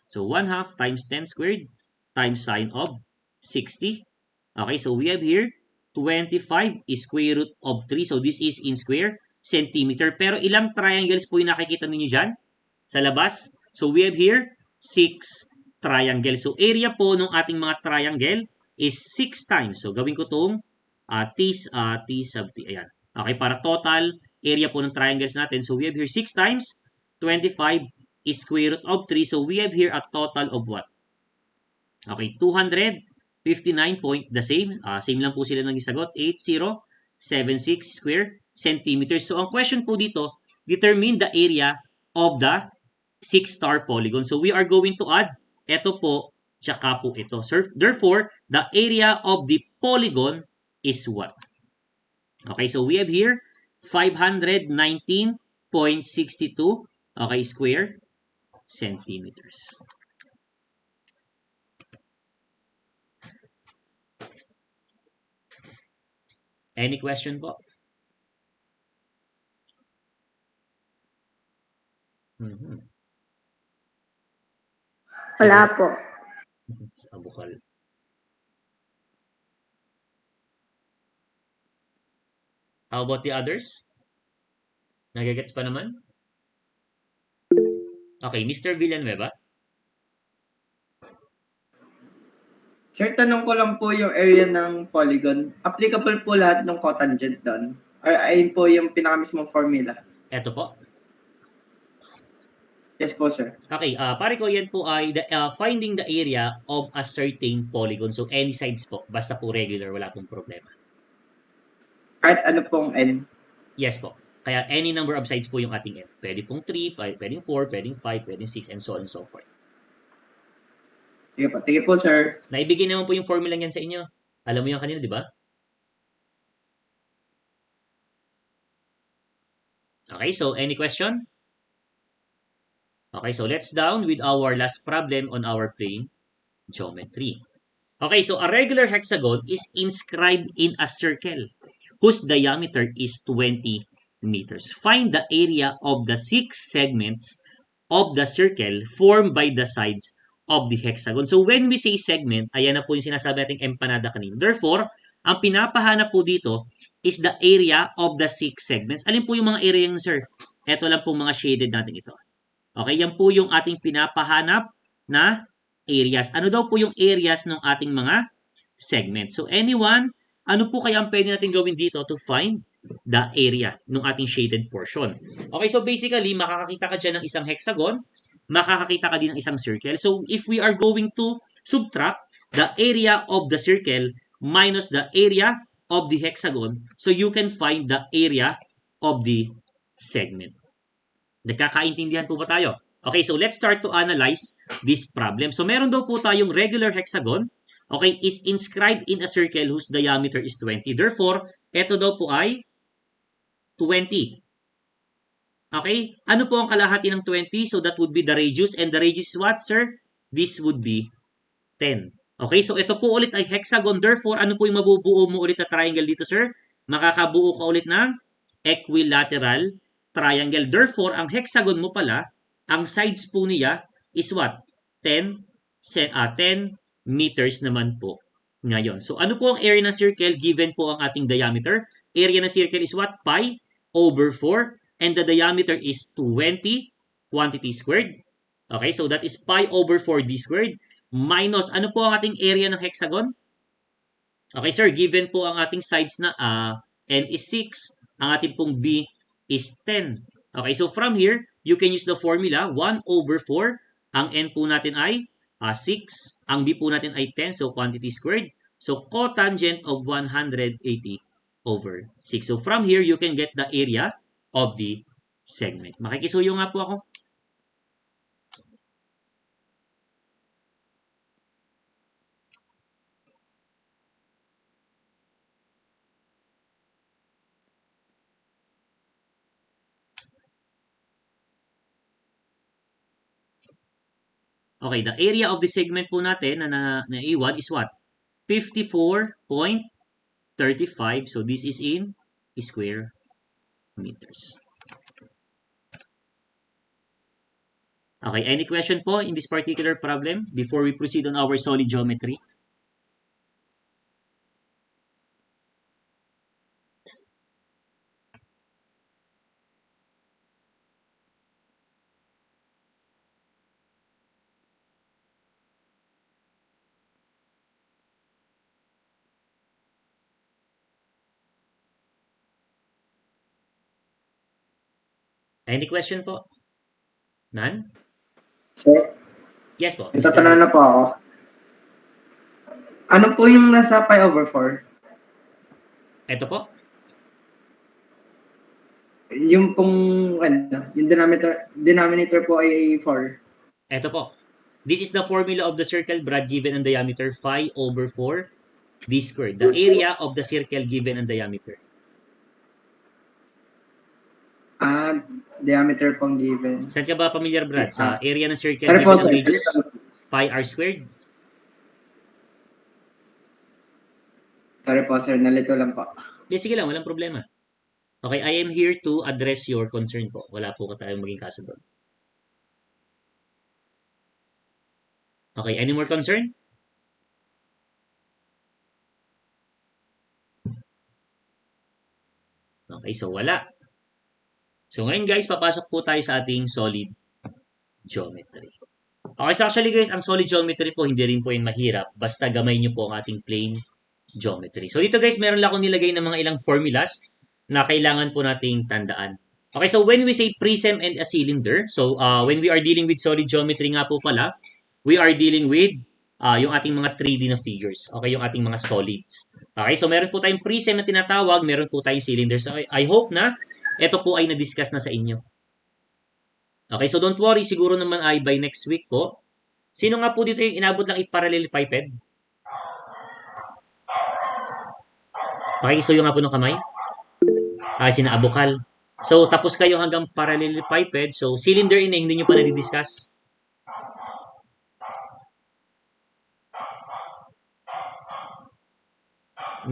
So 1/2 times 10 squared times sine of 60. Okay, so we have here 25 is square root of 3. So this is in square centimeter. Pero ilang triangles po yung nakikita ninyo dyan sa labas? So we have here 6 triangles. So area po ng ating mga triangle is 6 times. So gawin ko itong t sub t. Ayan. Okay, para total area po ng triangles natin. So we have here 6 times 25 is square root of 3. So we have here a total of what? Okay, 259 point, the same. Same lang po sila naging sagot. 8076 square centimeters. So ang question po dito, determine the area of the 6-star polygon. So we are going to add ito po, tsaka po ito. So, therefore, the area of the polygon is what? Okay, so we have here 519.62 okay, square centimeters. Any question po? Wala po. Abukal. How about the others? Nagagets pa naman? Okay, Mr. Villanueva. Sir, tanong ko lang po yung area ng polygon. Applicable po lahat ng cotangent doon? Or ayun po yung pinakamismong formula? Eto po. Yes po, sir. Okay, pare ko yan po ay finding the area of a certain polygon. So, any sides po. Basta po regular, wala pong problema. Kahit ano pong n. Yes po. Kaya any number of sides po yung ating n. Pwede pong 3, pwedeng 4, pwedeng 5, pwedeng 6, and so on and so forth. Sige po, sir. Naibigay naman po yung formula niyan sa inyo. Alam mo yan kanina, di ba? Okay, so any question? Okay, so let's down with our last problem on our plane geometry. Okay, so a regular hexagon is inscribed in a circle whose diameter is 20 meters. Find the area of the 6 segments of the circle formed by the sides of the hexagon. So when we say segment, ayan na po yung sinasabi nating empanada kanina. Therefore, ang pinapahanap po dito is the area of the 6 segments. Alin po yung mga area yung sir? Ito lang po mga shaded natin ito. Okay, yan po yung ating pinapahanap na areas. Ano daw po yung areas ng ating mga segments? So anyone, ano po kaya ang pwede natin gawin dito to find the area ng ating shaded portion? Okay, so basically, makakakita ka dyan ng isang hexagon, makakakita ka din ng isang circle. So if we are going to subtract the area of the circle minus the area of the hexagon, so you can find the area of the segment. Nagkakaintindihan po ba tayo? Okay, so let's start to analyze this problem. So meron daw po tayong regular hexagon, okay, is inscribed in a circle whose diameter is 20. Therefore, ito daw po ay 20. Okay, ano po ang kalahati ng 20? So that would be the radius. And the radius is what, sir? This would be 10. Okay, so ito po ulit ay hexagon. Therefore, ano po yung mabubuo mo ulit na triangle dito, sir? Makakabuo ka ulit ng equilateral triangle. Therefore, ang hexagon mo pala, ang sides po niya is what? 10 meters naman po ngayon. So, ano po ang area ng circle given po ang ating diameter? Area ng circle is what? Pi over 4 and the diameter is 20 quantity squared. Okay, so that is pi over 4d squared minus, ano po ang ating area ng hexagon? Okay, sir, given po ang ating sides na n is 6, ang ating pong b is 10. Okay, so from here, you can use the formula 1 over 4. Ang n po natin ay 6. Ang b po natin ay 10, so quantity squared. So cotangent of 180 over 6. So from here, you can get the area of the segment. Makikisuyo nga po ako. Okay, the area of the segment po natin na naiwan is what? 54.35. So this is in square meters. Okay, any question po in this particular problem before we proceed on our solid geometry? Any question po? None? Sir, Yes po. itatanong na po ako. Ano po yung nasa pi over 4? Ito po. Yung pong, yung denominator po ay 4. Ito po. This is the formula of the circle, Brad, given ang diameter 5 over 4 d squared. The area of the circle given ang diameter. Diameter pong given. Saan ka ba familiar, Brad? Sa area ng circle Sorry given po, ang sir. radius? Pi r squared? Sorry po, sir. Nalito lang po. Sige lang, walang problema. Okay, I am here to address your concern po. Wala po ka tayong maging kaso doon. Okay, any more concern? Okay, so wala. So ngayon guys, papasok po tayo sa ating solid geometry. Okay, so actually guys, ang solid geometry po, hindi rin po yun mahirap. Basta gamay nyo po ang ating plane geometry. So dito guys, meron lang akong nilagay ng mga ilang formulas na kailangan po nating tandaan. Okay, so when we say prism and a cylinder, so when we are dealing with solid geometry nga po pala, we are dealing with yung ating mga 3D na figures. Okay, yung ating mga solids. Okay, so meron po tayong prism na tinatawag, meron po tayong cylinder. So I hope na ito po ay na-discuss na sa inyo. Okay, so don't worry, siguro naman ay by next week po. Sino nga po dito yung inabot lang i-parallelepiped? Okay, so yung nga po ng kamay? Ay, sinaabukal. So, tapos kayo hanggang parallelepiped. So, cylinder in hindi nyo pa na-discuss.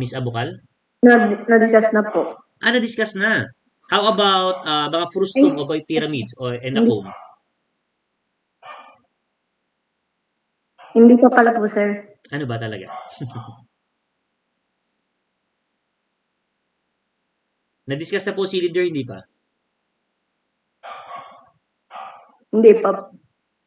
Miss Abukal? Na-discuss na po. Na-discuss na. How about mga frustum o by pyramids and a cone? Hindi ko pala po, sir. Ano ba talaga? Na-discuss na po cylinder, hindi pa? Hindi pa.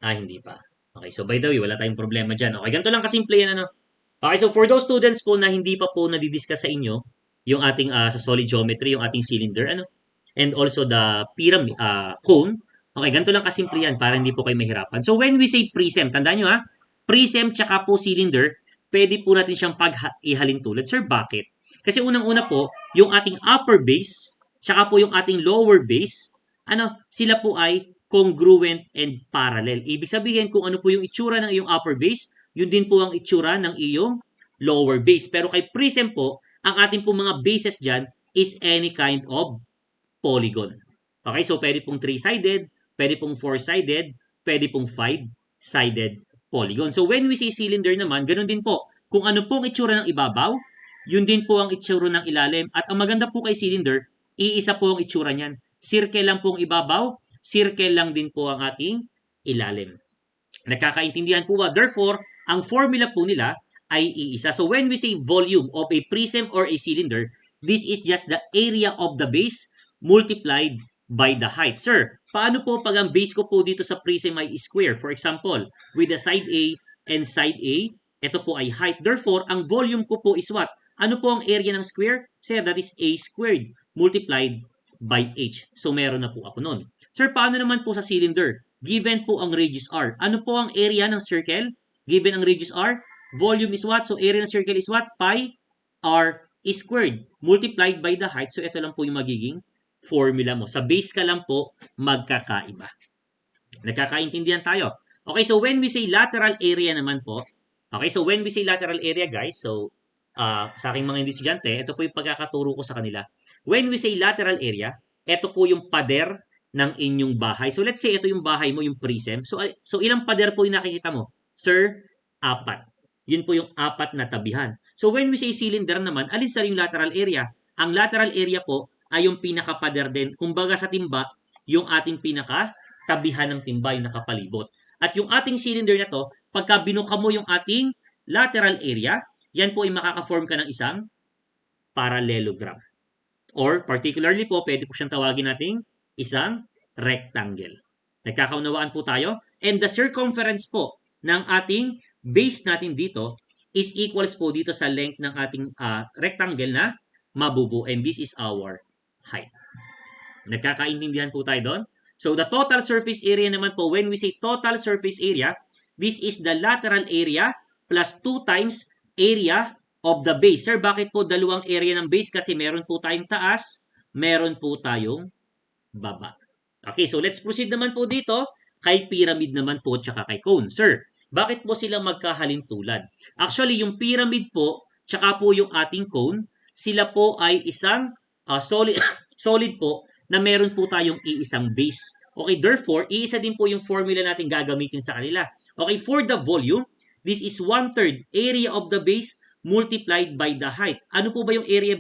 Hindi pa. Okay, so by the way, wala tayong problema dyan. Okay, ganito lang kasimple yan, ano? Okay, so for those students po na hindi pa po nadidiscuss sa inyo, yung ating sa solid geometry, yung ating cylinder, ano? And also the pyramid, cone. Okay, ganito lang kasimple yan para hindi po kayo mahirapan. So when we say prism, tandaan nyo ha, prism tsaka po cylinder, pwede po natin siyang ihalin tulad. Sir, bakit? Kasi unang-una po, yung ating upper base, tsaka po yung ating lower base, sila po ay congruent and parallel. Ibig sabihin, kung ano po yung itsura ng iyong upper base, yun din po ang itsura ng iyong lower base. Pero kay prism po, ang ating po mga bases dyan is any kind of polygon. Okay, so pwede pong 3-sided, pwede pong 4-sided, pwede pong 5-sided polygon. So when we say cylinder naman, ganun din po. Kung ano pong itsura ng ibabaw, yun din po ang itsura ng ilalim. At ang maganda po kay cylinder, iisa po ang itsura niyan. Circle lang po ang ibabaw, circle lang din po ang ating ilalim. Nakakaintindihan po ba? Therefore, ang formula po nila ay iisa. So when we say volume of a prism or a cylinder, this is just the area of the base multiplied by the height. Sir, paano po pag ang base ko po dito sa prism ay square? For example, with the side A and side A, ito po ay height. Therefore, ang volume ko po is what? Ano po ang area ng square? Sir, that is A squared multiplied by H. So, meron na po ako nun. Sir, paano naman po sa cylinder? Given po ang radius R. Ano po ang area ng circle? Given ang radius R, volume is what? So, area ng circle is what? Pi R squared multiplied by the height. So, ito lang po yung magiging formula mo. Sa base ka lang po magkakaiba. Nagkakaintindihan tayo. Okay, so when we say lateral area naman po, okay, so when we say lateral area guys, so sa aking mga estudyante, ito po yung pagkakaturo ko sa kanila. When we say lateral area, ito po yung pader ng inyong bahay. So let's say ito yung bahay mo, yung prism. So ilang pader po yung nakikita mo? Sir, 4. Yun po yung 4 na tabihan. So when we say cylinder naman, alin sa yung lateral area? Ang lateral area po ay yung pinaka-pader din. Kumbaga sa timba, yung ating pinaka-tabihan ng timba, yung nakapalibot. At yung ating cylinder na to, pagka binuka mo yung ating lateral area, yan po ay makaka-form ka ng isang parallelogram. Or particularly po, pwede po siyang tawagin nating isang rectangle. Nagkakaunawaan po tayo? And the circumference po ng ating base natin dito is equals po dito sa length ng ating rectangle na mabubuo. And this is our height. Nagkakaintindihan po tayo doon? So, the total surface area naman po, when we say total surface area, this is the lateral area plus 2 times area of the base. Sir, bakit po dalawang area ng base? Kasi meron po tayong taas, meron po tayong baba. Okay, so let's proceed naman po dito kay pyramid naman po tsaka kay cone. Sir, bakit po sila magkahalintulad? Actually, yung pyramid po tsaka po yung ating cone, sila po ay isang solid po na meron po tayong iisang base. Okay, therefore, iisa din po yung formula natin gagamitin sa kanila. Okay, for the volume, this is 1/3 area of the base multiplied by the height. Ano po ba yung area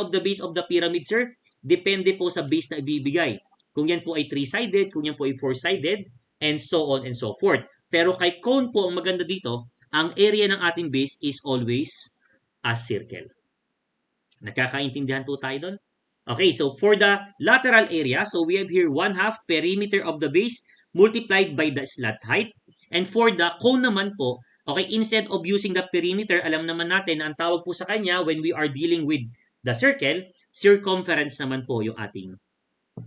of the base of the pyramid, sir? Depende po sa base na ibibigay. Kung yan po ay 3-sided, kung yan po ay 4-sided, and so on and so forth. Pero kay cone po, ang maganda dito, ang area ng ating base is always a circle. Nakakaintindihan po tayo doon? Okay, so for the lateral area, so we have here 1/2 perimeter of the base multiplied by the slat height. And for the cone naman po, okay, instead of using the perimeter, alam naman natin na ang tawag po sa kanya when we are dealing with the circle, circumference naman po yung ating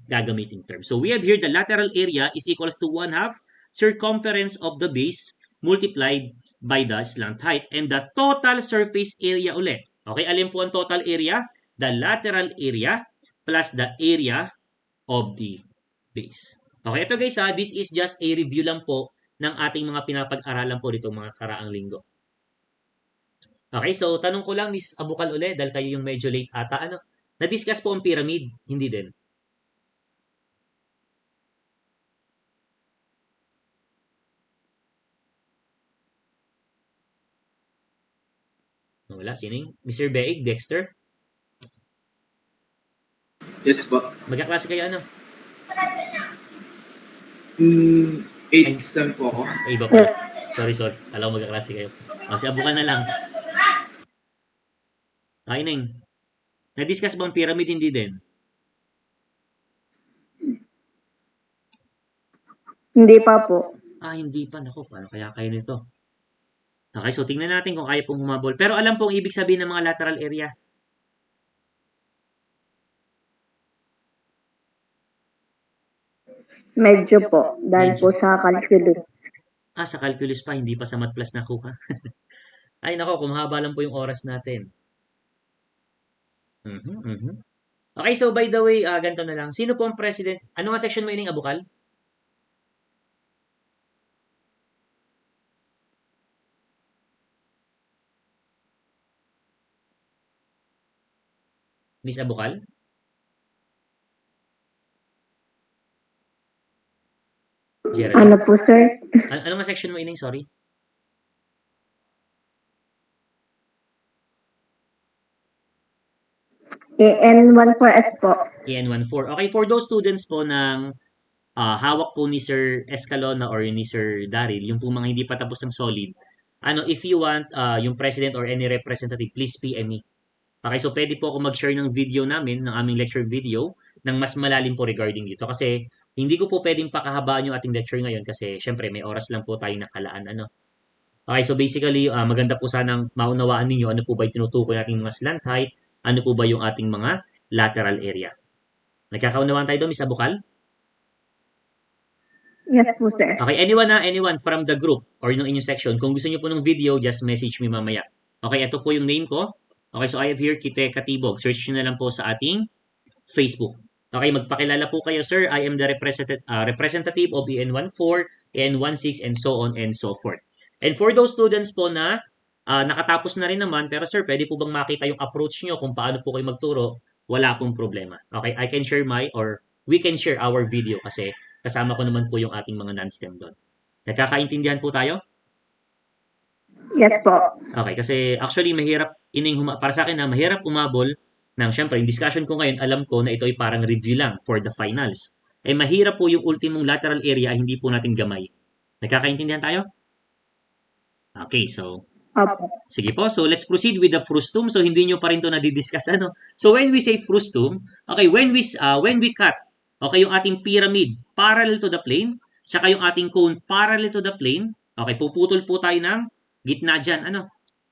gagamiting term. So we have here the lateral area is equals to 1/2 circumference of the base multiplied by the slant height and the total surface area ulit. Okay, alin po ang total area? The lateral area plus the area of the base. Okay, ito guys this is just a review lang po ng ating mga pinapag-aralan po dito mga karaang linggo. Okay, so tanong ko lang Miss Abukal ulit dahil kayo yung medyo late ata. Na-discuss po ang pyramid? Hindi din. Wala, sino yung? Mr. Beig, Dexter? Yes po. Magkaklase kayo ano? 8 STEM po ako. Ay, iba pala. Sorry. Alam ko magkaklase kayo. Si Abukal na lang. Neng. Na-discuss ba ang pyramid? Hindi din. Hindi pa po. Hindi pa. Naku, paano kaya kayo nito? Okay, so tingnan natin kung kaya pong humabol. Pero alam pong ibig sabihin ng mga lateral area. Medyo po. Dahil po sa calculus. Sa calculus pa, hindi pa sa math plus nakuha. Ay, nako, kung mahaba lang po yung oras natin. Okay, so by the way, ganito na lang. Sino po ang president? Ano nga section mo ining Abukal? Miss Abukal? Gerald? Ano po, sir? Ano nga section mo ining? Sorry. EN14S po. EN14. Okay, for those students po ng hawak po ni Sir Escalona or ni Sir Daryl, yung po mga hindi pa tapos ng solid, if you want yung president or any representative, please PM me. Okay, so pwede po ako mag-share ng video namin, ng aming lecture video, ng mas malalim po regarding dito. Kasi hindi ko po pwedeng pakahabaan yung ating lecture ngayon kasi syempre may oras lang po tayong nakalaan. Okay, so basically, maganda po sanang maunawaan ninyo ano po ba yung tinutukoy nating mga slant height, ano po ba yung ating mga lateral area. Nagkakaunawaan tayo doon, Miss Abukal? Yes po, sir. Okay, anyone from the group or yung inyong section, kung gusto niyo po ng video, just message me mamaya. Okay, ito po yung name ko. Okay, so I have here Kite Katibog. Search nyo na lang po sa ating Facebook. Okay, magpakilala po kayo, sir. I am the representative of EN14, EN16, and so on and so forth. And for those students po na nakatapos na rin naman, pero sir, pwede po bang makita yung approach nyo kung paano po kayo magturo? Wala pong problema. Okay, I can share we can share our video kasi kasama ko naman po yung ating mga non-STEM doon. Nagkakaintindihan po tayo? Yes po. Okay, kasi actually mahirap para sa akin mahirap umabol ng syempre, yung discussion ko ngayon, alam ko na ito ay parang review lang for the finals. Mahirap po yung ultimong lateral area, hindi po natin gamay. Nagkakaintindihan tayo? Okay, so sige po. So let's proceed with the frustum. So hindi nyo pa rin to nadidiscuss So when we say frustum, okay, when we cut, okay, yung ating pyramid parallel to the plane, tsaka yung ating cone parallel to the plane, okay, puputol po tayo ng gitna dyan,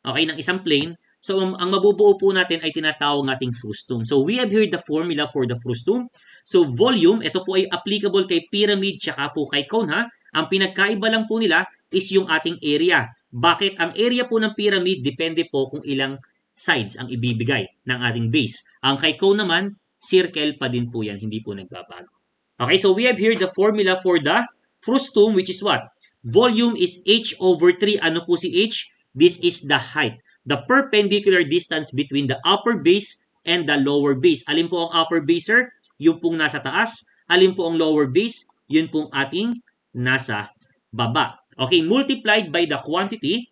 okay, ng isang plane. So, ang mabubuo po natin ay tinatawag nating frustum. So, we have here the formula for the frustum. So, volume, ito po ay applicable kay pyramid tsaka po kay cone, ha? Ang pinagkaiba lang po nila is yung ating area. Bakit? Ang area po ng pyramid, depende po kung ilang sides ang ibibigay ng ating base. Ang kay cone naman, circle pa din po yan, hindi po nagbabago. Okay, so we have here the formula for the frustum, which is what? Volume is h over 3. Ano po si h? This is the height. The perpendicular distance between the upper base and the lower base. Alin po ang upper base, sir? Yung pong nasa taas. Alin po ang lower base? Yun pong ating nasa baba. Okay, multiplied by the quantity.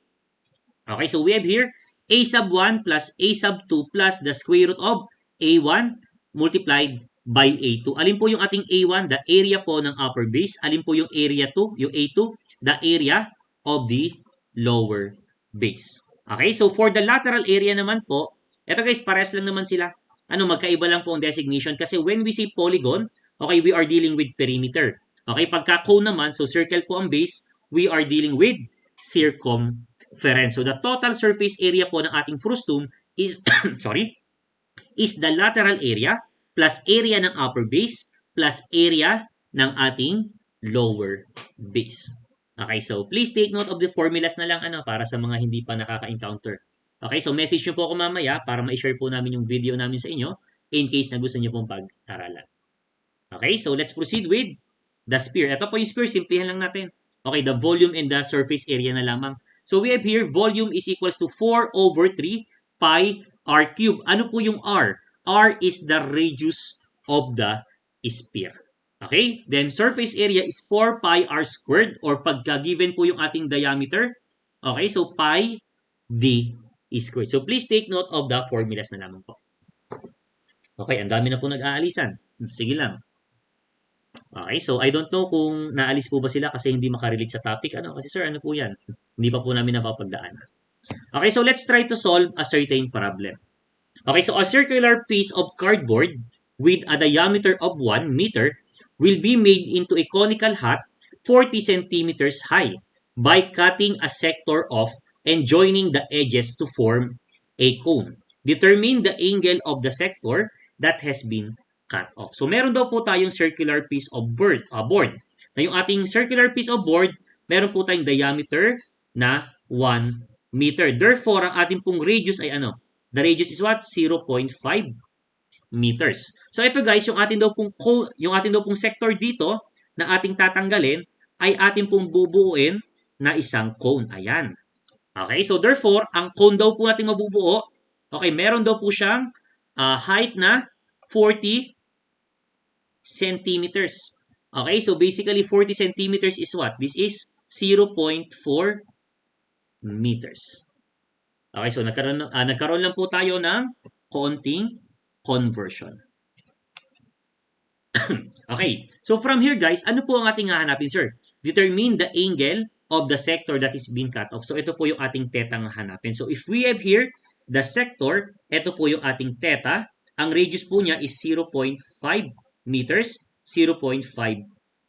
Okay, so we have here a sub 1 plus a sub 2 plus the square root of a1 multiplied by a2. Alin po yung ating a1? The area po ng upper base. Alin po yung area 2? Yung a2? The area of the lower base. Okay, so for the lateral area naman po, eto guys, parehas lang naman sila. Magkaiba lang po ang designation kasi when we say polygon, okay, we are dealing with perimeter. Okay, pagka cone naman, so circle po ang base, we are dealing with circumference. So the total surface area po ng ating frustum is, sorry, is the lateral area plus area ng upper base plus area ng ating lower base. Okay, so please take note of the formulas na lang para sa mga hindi pa nakaka-encounter. Okay, so message nyo po ako mamaya para ma-share po namin yung video namin sa inyo in case na gusto nyo pong pag-aralan. Okay, so let's proceed with the sphere. Ito po yung sphere, simplihan lang natin. Okay, the volume and the surface area na lamang. So we have here, volume is equals to 4 over 3 pi r cube. Ano po yung r? R is the radius of the sphere. Okay, then surface area is 4 pi r squared or pagka given po yung ating diameter. Okay, so pi d squared. So please take note of the formulas na lamang po. Okay, ang dami na po nag-aalisan. Sige lang. Okay, so I don't know kung naalis po ba sila kasi hindi makarelate sa topic. Kasi sir, ano po yan? Hindi pa po namin napapagdaan. Okay, so let's try to solve a certain problem. Okay, so a circular piece of cardboard with a diameter of 1 meter will be made into a conical hat 40 centimeters high by cutting a sector off and joining the edges to form a cone. Determine the angle of the sector that has been cut off. So, meron daw po tayong circular piece of board. Na yung ating circular piece of board, meron po tayong diameter na 1 meter. Therefore, ang ating pong radius ay ano? The radius is what? 0.5 meters. So, ito guys, yung ating daw pong sector dito na ating tatanggalin ay ating pong bubuuin na isang cone. Ayan. Okay, so therefore, ang cone daw po natin mabubuo, okay, meron daw po siyang height na 40 centimeters. Okay, so basically 40 centimeters is what? This is 0.4 meters. Okay, so nagkaroon lang po tayo ng konting conversion. Okay, so from here guys, ano po ang ating hahanapin, sir? Determine the angle of the sector that is being cut off. So ito po yung ating theta ang hanapin. So if we have here the sector, ito po yung ating theta. Ang radius po niya is 0.5 meters, 0.5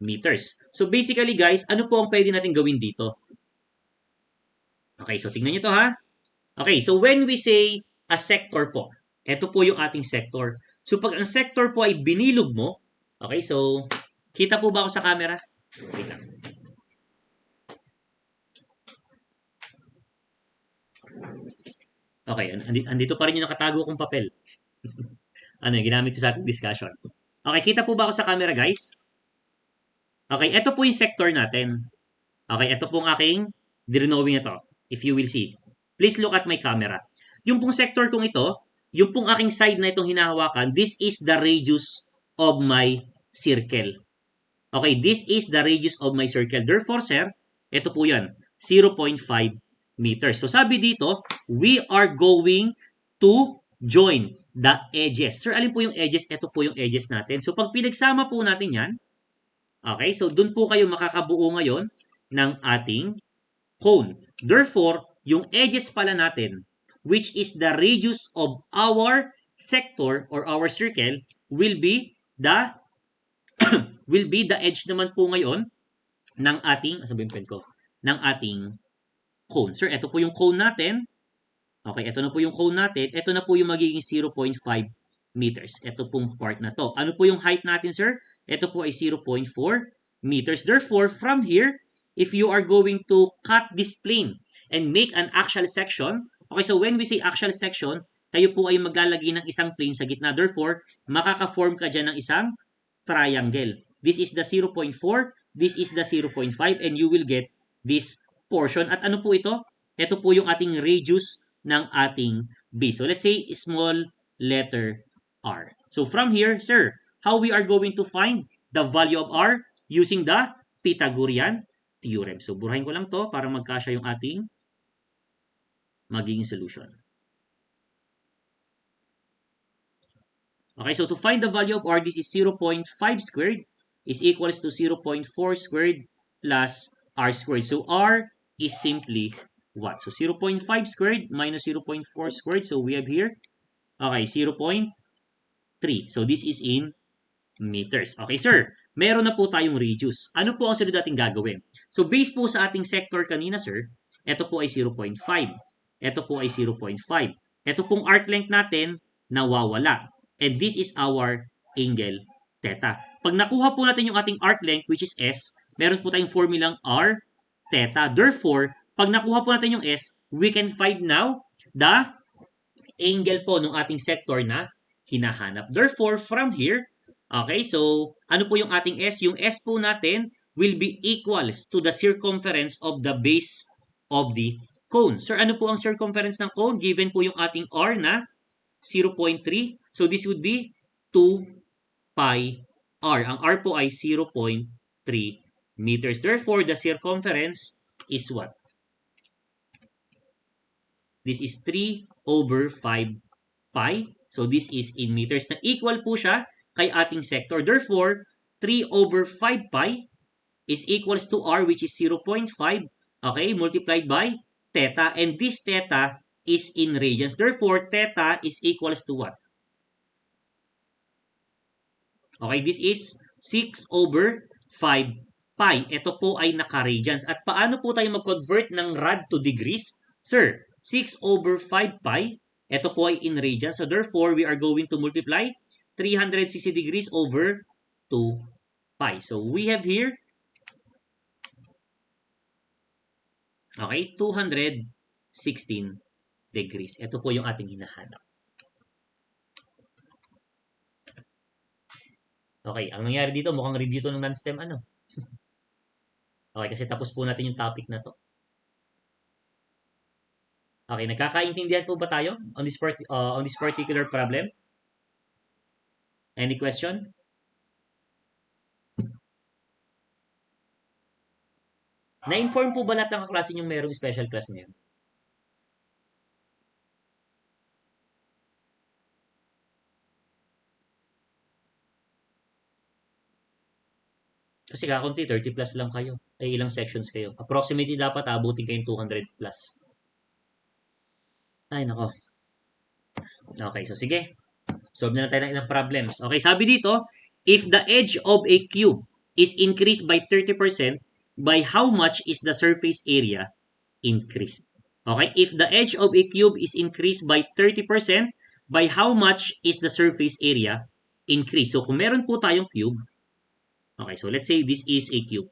meters. So basically guys, ano po ang pwede natin gawin dito? Okay, so tingnan nyo to ha. Okay, so when we say a sector po, ito po yung ating sector. So pag ang sector po ay binilog mo, okay, so kita po ba ako sa camera? Wait lang. Okay, andito pa rin yung nakatago kong papel. Ginamit ko sa ating discussion. Okay, kita po ba ako sa camera, guys? Okay, ito po yung sector natin. Okay, ito pong aking drawing ito. If you will see. Please look at my camera. Yung pong sector kong ito, yung pong aking side na itong hinahawakan, this is the radius of my circle. Okay, this is the radius of my circle. Therefore, sir, ito po yan, 0.5 meters. So, sabi dito, we are going to join the edges. Sir, alin po yung edges? Ito po yung edges natin. So, pag pinagsama po natin yan, okay, so dun po kayo makakabuo ngayon ng ating cone. Therefore, yung edges pala natin, which is the radius of our sector or our circle, will be the edge naman po ngayon ng ating, sabihin pen ko, ng ating cone. Sir, ito po yung cone natin. Okay, ito na po yung cone natin. Ito na po yung magiging 0.5 meters. Ito pong part na to. Ano po yung height natin, sir? Ito po ay 0.4 meters. Therefore, from here, if you are going to cut this plane and make an axial section, okay, so when we say axial section, kayo po ay maglalagay ng isang plane sa gitna. Therefore, makaka-form ka dyan ng isang triangle. This is the 0.4, this is the 0.5, and you will get this portion. At ano po ito? Ito po yung ating radius ng ating base. So, let's say small letter r. So, from here, sir, how we are going to find the value of r? Using the Pythagorean theorem. So, burahin ko lang to para magkasya yung ating magiging solution. Okay, so to find the value of r, this is 0.5 squared is equals to 0.4 squared plus r squared. So, r is simply what? So, 0.5 squared minus 0.4 squared. So, we have here, okay, 0.3. So, this is in meters. Okay, sir. Meron na po tayong radius. Ano po ang sunod nating gagawin? So, based po sa ating sector kanina, sir, ito po ay 0.5. Ito po ay 0.5. Ito pong arc length natin, nawawala. And this is our angle theta. Pag nakuha po natin yung ating arc length, which is S, meron po tayong formulang R theta. Therefore, pag nakuha po natin yung S, we can find now the angle po ng ating sector na hinahanap. Therefore, from here, okay, so ano po yung ating S? Yung S po natin will be equals to the circumference of the base of the cone. Sir, ano po ang circumference ng cone? Given po yung ating R na 0.3. So, this would be 2 pi R. Ang R po ay 0.3 meters. Therefore, the circumference is what? This is 3 over 5 pi. So, this is in meters na equal po siya kay ating sector. Therefore, 3 over 5 pi is equals to R, which is 0.5, okay, multiplied by theta. And this theta is in radians. Therefore, theta is equals to what? Okay, this is 6 over 5 pi. Ito po ay naka-radians. At paano po tayo mag-convert ng rad to degrees? Sir, 6 over 5 pi, ito po ay in radians. So, therefore, we are going to multiply 360 degrees over 2 pi. So, we have here, okay, 216 degrees. Ito po yung ating hinahanap. Okay, ang nangyari dito, mukhang review to ng non-STEM ano. Okay, kasi tapos po natin yung topic na to. Okay, nagkakaintindihan po ba tayo on this particular problem? Any question? Na-inform po ba lahat ng kaklase yung merong special class ngayon? Kasi kakunti, 30 plus lang kayo. Ay, ilang sections kayo. Approximately dapat abutin kayong 200 plus. Ay, nako. Okay, so sige. Solve na tayo ng ilang problems. Okay, sabi dito, if the edge of a cube is increased by 30%, by how much is the surface area increased? Okay, if the edge of a cube is increased by 30%, by how much is the surface area increased? So, kung meron po tayong cube, okay, so let's say this is a cube.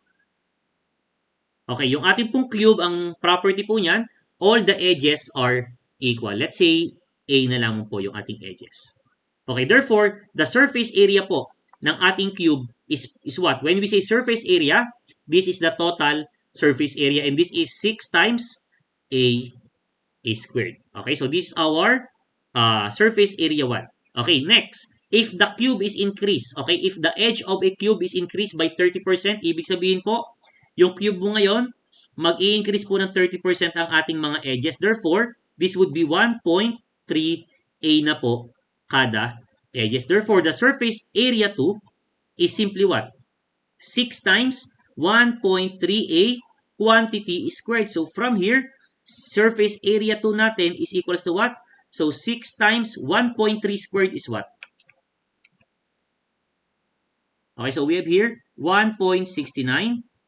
Okay, yung ating pong cube, ang property po niyan, all the edges are equal. Let's say, A na lang po yung ating edges. Okay, therefore, the surface area po ng ating cube is what? When we say surface area, this is the total surface area and this is 6 times A squared. Okay, so this is our surface area 1. Okay, next, if the cube is increased, okay, if the edge of a cube is increased by 30%, ibig sabihin po, yung cube mo ngayon, mag-i-increase po ng 30% ang ating mga edges. Therefore, this would be 1.3 A na po kada edges. Therefore, the surface area 2 is simply what? 6 times 1.3A quantity squared. So, from here, surface area 2 natin is equals to what? So, 6 times 1.3 squared is what? Okay, so we have here 1.69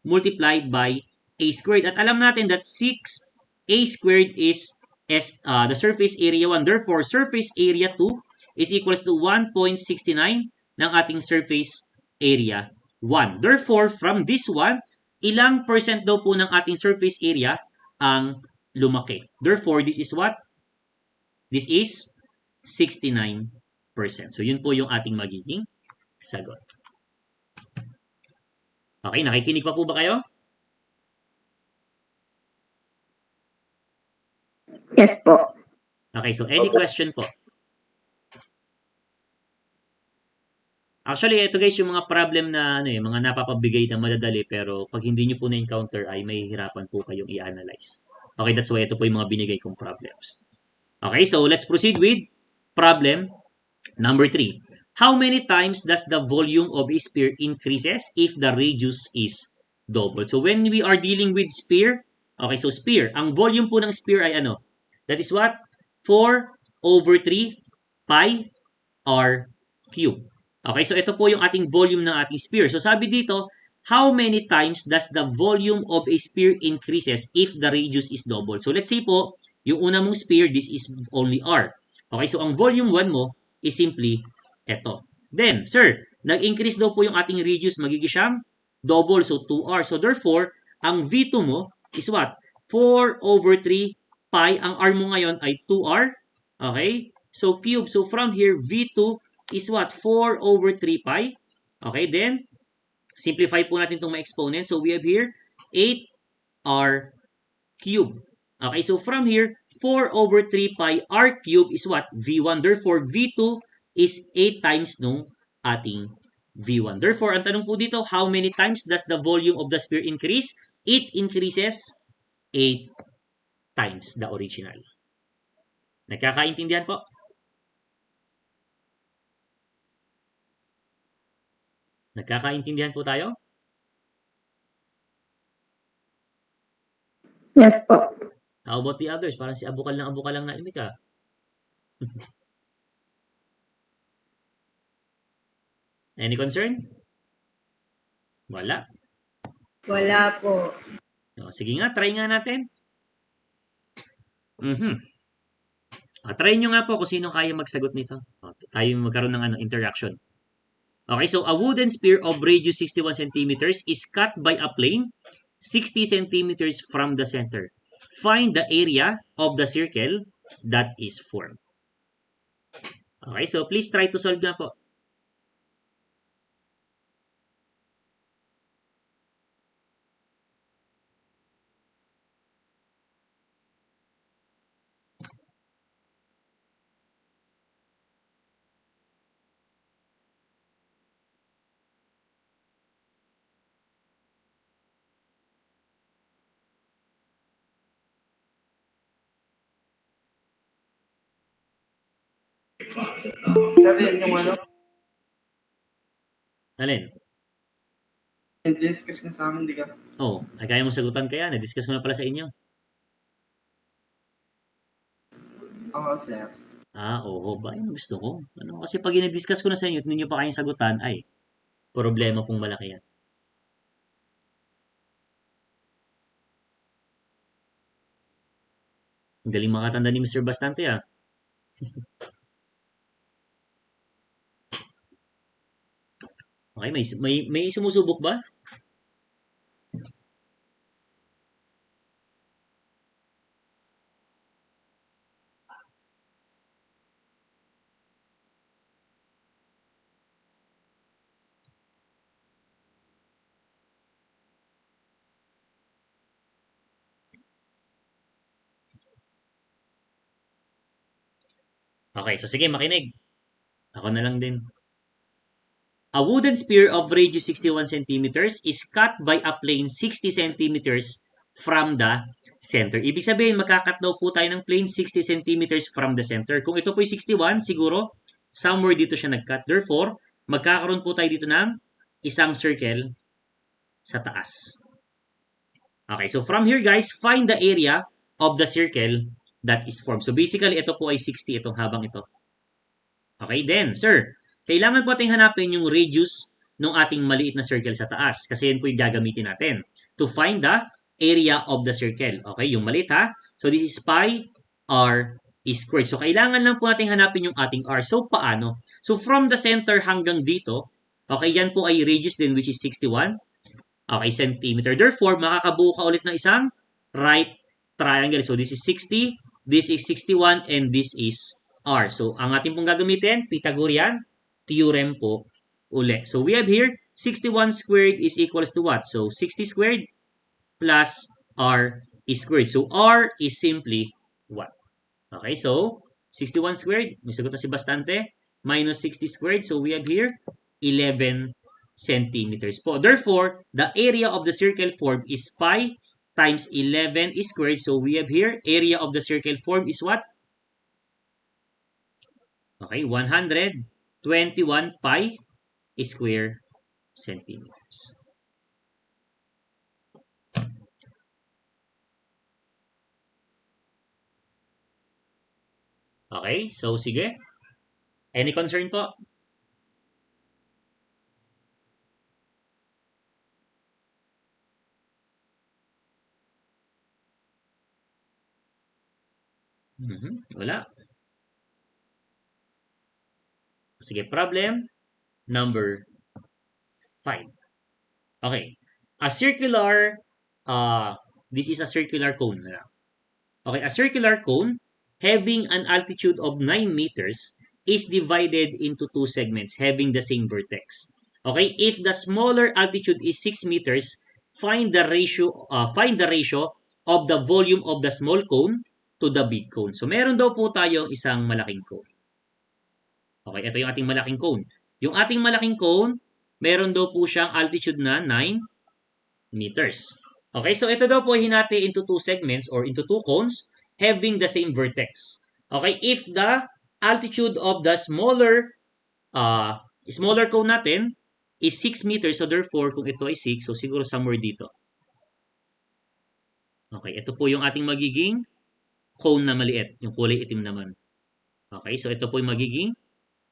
multiplied by A squared. At alam natin that 6A squared is the surface area 1. Therefore, surface area 2 is equals to 1.69 ng ating surface area 1. Therefore, from this one, ilang percent daw po ng ating surface area ang lumaki. Therefore, this is what? This is 69%. So, yun po yung ating magiging sagot. Okay, nakikinig pa po ba kayo? Yes po. Okay, so any question po? Actually, ito guys yung mga problem na mga napapabigay na madadali pero pag hindi nyo po na-encounter ay may hirapan po kayong i-analyze. Okay, that's why ito po yung mga binigay kong problems. Okay, so let's proceed with problem number 3. How many times does the volume of a sphere increases if the radius is doubled? So when we are dealing with sphere, okay, so sphere, ang volume po ng sphere ay ano? That is what? 4 over 3 pi r cube. Okay, so ito po yung ating volume ng ating sphere. So sabi dito, how many times does the volume of a sphere increases if the radius is double? So let's say po, yung una mong sphere, this is only R. Okay, so ang volume 1 mo is simply ito. Then, sir, nag-increase daw po yung ating radius, magiging siyang double, so 2R. So therefore, ang V2 mo is what? 4 over 3 pi. Ang R mo ngayon ay 2R. Okay? So cube. So from here, V2 is what? 4 over 3 pi. Okay, then, simplify po natin itong mga exponent. So we have here 8R cube. Okay, so from here, 4 over 3 pi R cube is what? V1. Therefore, V2 is 8 times nung ating V1. Therefore, ang tanong po dito, how many times does the volume of the sphere increase? It increases 8 times the original. Nagkakaintindihan po? Nagkakaintindihan po tayo? Yes po. How about the others? Parang si abukal lang na imik ah. Any concern? Wala. Wala po. O, sige nga, try nga natin. Try nyo nga po kung sino kaya magsagot nito. Tayo magkaroon ng interaction. Okay, so a wooden sphere of radius 61 centimeters is cut by a plane 60 centimeters from the center. Find the area of the circle that is formed. Okay, so please try to solve nga po. Sir, yan yung ano, Alin? discuss na sa amin, di ka? Oh, ay kaya mong sagutan kaya? Na-discuss ko na pala sa inyo. Oo, sir. Oo ba? Yung gusto ko. Kasi pag i-discuss ko na sa inyo at ninyo pa kayong sagutan, ay, problema pong malaki yan. Ang galing makatanda ni Mr. Bastante ah. Okay, may sumusubok ba? Okay, so sige, makinig. Ako na lang din. A wooden sphere of radius 61 centimeters is cut by a plane 60 centimeters from the center. Ibig sabihin, magkakat daw po tayo ng plane 60 centimeters from the center. Kung ito po ay 61, siguro, somewhere dito siya nag-cut. Therefore, magkakaroon po tayo dito ng isang circle sa taas. Okay, so from here guys, find the area of the circle that is formed. So basically, ito po ay 60, itong habang ito. Okay, then, sir, kailangan po ating hanapin yung radius ng ating maliit na circle sa taas kasi yun po yung gagamitin natin to find the area of the circle. Okay, yung maliit ha. So, this is pi r squared. So, kailangan lang po natin hanapin yung ating r. So, paano? So, from the center hanggang dito, okay, yan po ay radius din which is 61. Okay, centimeter. Therefore, makakabuo ka ulit ng isang right triangle. So, this is 60, this is 61, and this is R. So, ang ating pong gagamitin, Pythagorean theorem po uli. So, we have here, 61 squared is equals to what? So, 60 squared plus R squared. So, R is simply what? Okay, so, 61 squared, may sagot na si Bastante, minus 60 squared. So, we have here, 11 centimeters po. Therefore, the area of the circle formed is pi times 11 squared. So, we have here, area of the circle formed is what? Okay, 121 pi square centimeters. Okay, so sige. Any concern po? Wala. Sige, problem number 5. Okay. A circular, this is a circular cone. Okay, a circular cone having an altitude of 9 meters is divided into two segments having the same vertex. Okay, if the smaller altitude is 6 meters, find the ratio of the volume of the small cone to the big cone. So meron daw po tayong isang malaking cone. Okay, ito yung ating malaking cone. Yung ating malaking cone, meron daw po siyang altitude na 9 meters. Okay, so ito daw po hinati into two segments or into two cones having the same vertex. Okay, if the altitude of the smaller cone natin is 6 meters, so therefore, kung ito ay 6, so siguro somewhere dito. Okay, ito po yung ating magiging cone na maliit, yung kulay itim naman. Okay, so ito po yung magiging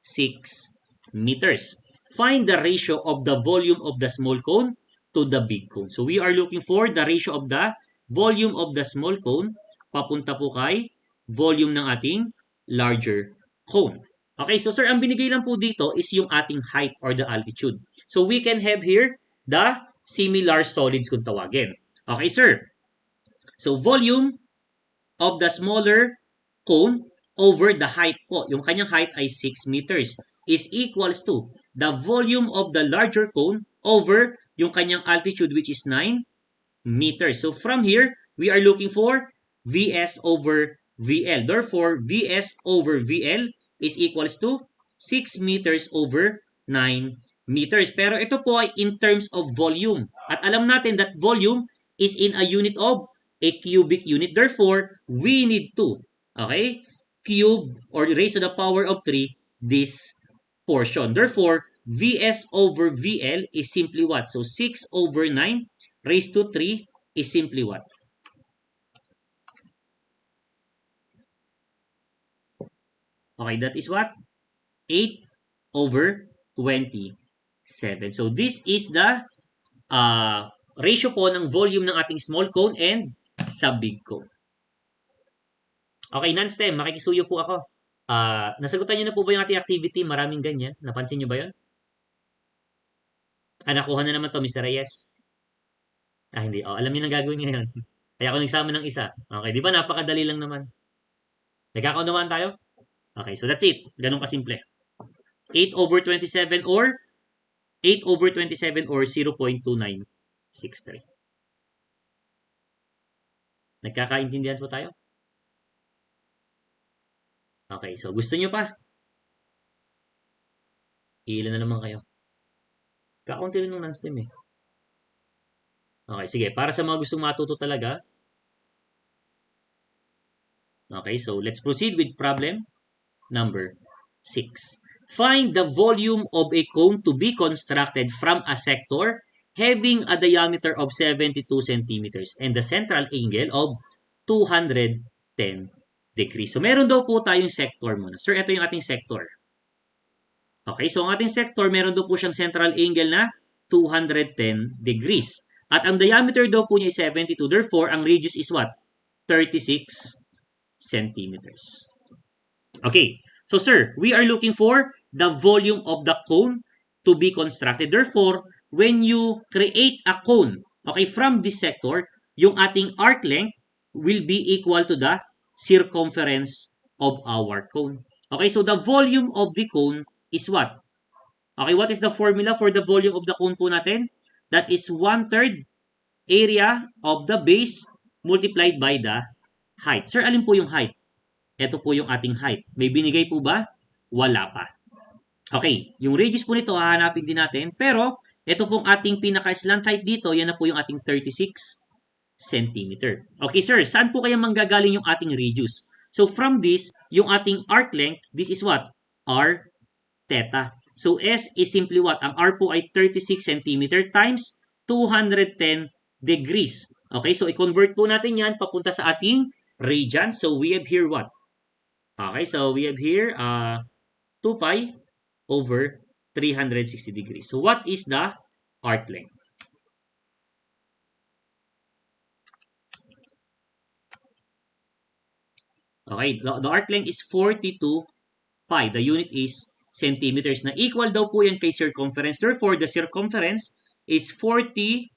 6 meters. Find the ratio of the volume of the small cone to the big cone. So we are looking for the ratio of the volume of the small cone papunta po kay volume ng ating larger cone. Okay, so sir, ang binigay lang po dito is yung ating height or the altitude. So we can have here the similar solids kung tawagin. Okay, sir. So volume of the smaller cone over the height po, yung kanyang height ay 6 meters, is equals to the volume of the larger cone over yung kanyang altitude which is 9 meters. So from here, we are looking for Vs over Vl. Therefore, Vs over Vl is equals to 6 meters over 9 meters. Pero ito po ay in terms of volume. At alam natin that volume is in a unit of a cubic unit. Therefore, we need to, okay, cube or raise to the power of 3 this portion. Therefore, Vs over Vl is simply what? So, 6 over 9 raised to 3 is simply what? Okay, that is what? 8 over 27. So, this is the ratio po ng volume ng ating small cone and sa big cone. Okay, non-STEM, makikisuyo po ako. Nasagutan niyo na po ba yung ating activity? Maraming ganyan. Napansin niyo ba yun? Nakuha na naman to, Mr. Reyes. Hindi. Alam niyo na gagawin ngayon. Kaya ako nagsama ng isa. Okay, di ba? Napakadali lang naman. Nagkakaunawaan tayo? Okay, so that's it. Ganun kasimple. 8 over 27 or 8 over 27 or 0.2963. Nagkakaintindihan po tayo? Okay, so gusto nyo pa? Ilan na naman kayo? Kakaunti rin ng non-STEM eh. Okay, sige. Para sa mga gustong matuto talaga. Okay, so let's proceed with problem number 6. Find the volume of a cone to be constructed from a sector having a diameter of 72 centimeters and the central angle of 210 degrees. So, meron daw po tayong sector muna. Sir, ito yung ating sector. Okay, so ang ating sector, meron daw po siyang central angle na 210 degrees. At ang diameter daw po niya is 72. Therefore, ang radius is what? 36 centimeters. Okay, so sir, we are looking for the volume of the cone to be constructed. Therefore, when you create a cone, okay, from this sector, yung ating arc length will be equal to the circumference of our cone. Okay, so the volume of the cone is what? Okay, what is the formula for the volume of the cone po natin? That is 1/3 area of the base multiplied by the height. Sir, alin po yung height? Ito po yung ating height. May binigay po ba? Wala pa. Okay, yung radius po nito, hahanapin din natin. Pero, ito pong ating pinaka-slant height dito, yan na po yung ating 36 centimeter. Okay, sir, saan po kaya manggagaling yung ating radius? So, from this, yung ating arc length, this is what? R theta. So, S is simply what? Ang R po ay 36 centimeter times 210 degrees. Okay, so i-convert po natin yan papunta sa ating radian. So, we have here what? Okay, so we have here 2 pi over 360 degrees. So, what is the arc length? Okay, the arc length is 42 pi. The unit is centimeters na equal daw po yan kay circumference. Therefore, the circumference is 42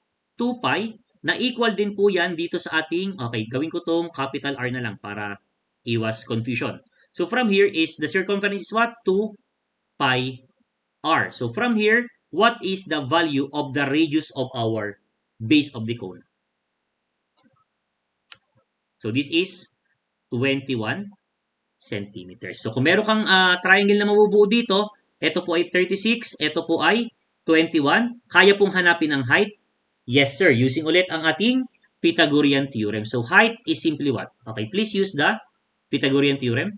pi na equal din po yan dito sa ating, okay, gawin ko tong capital R na lang para iwas confusion. So, from here is the circumference is what? 2 pi R. So, from here, what is the value of the radius of our base of the cone? So, this is 21 centimeters. So, kung meron kang triangle na mabubuo dito, ito po ay 36, ito po ay 21. Kaya pong hanapin ang height? Yes, sir. Using ulit ang ating Pythagorean theorem. So, height is simply what? Okay, please use the Pythagorean theorem.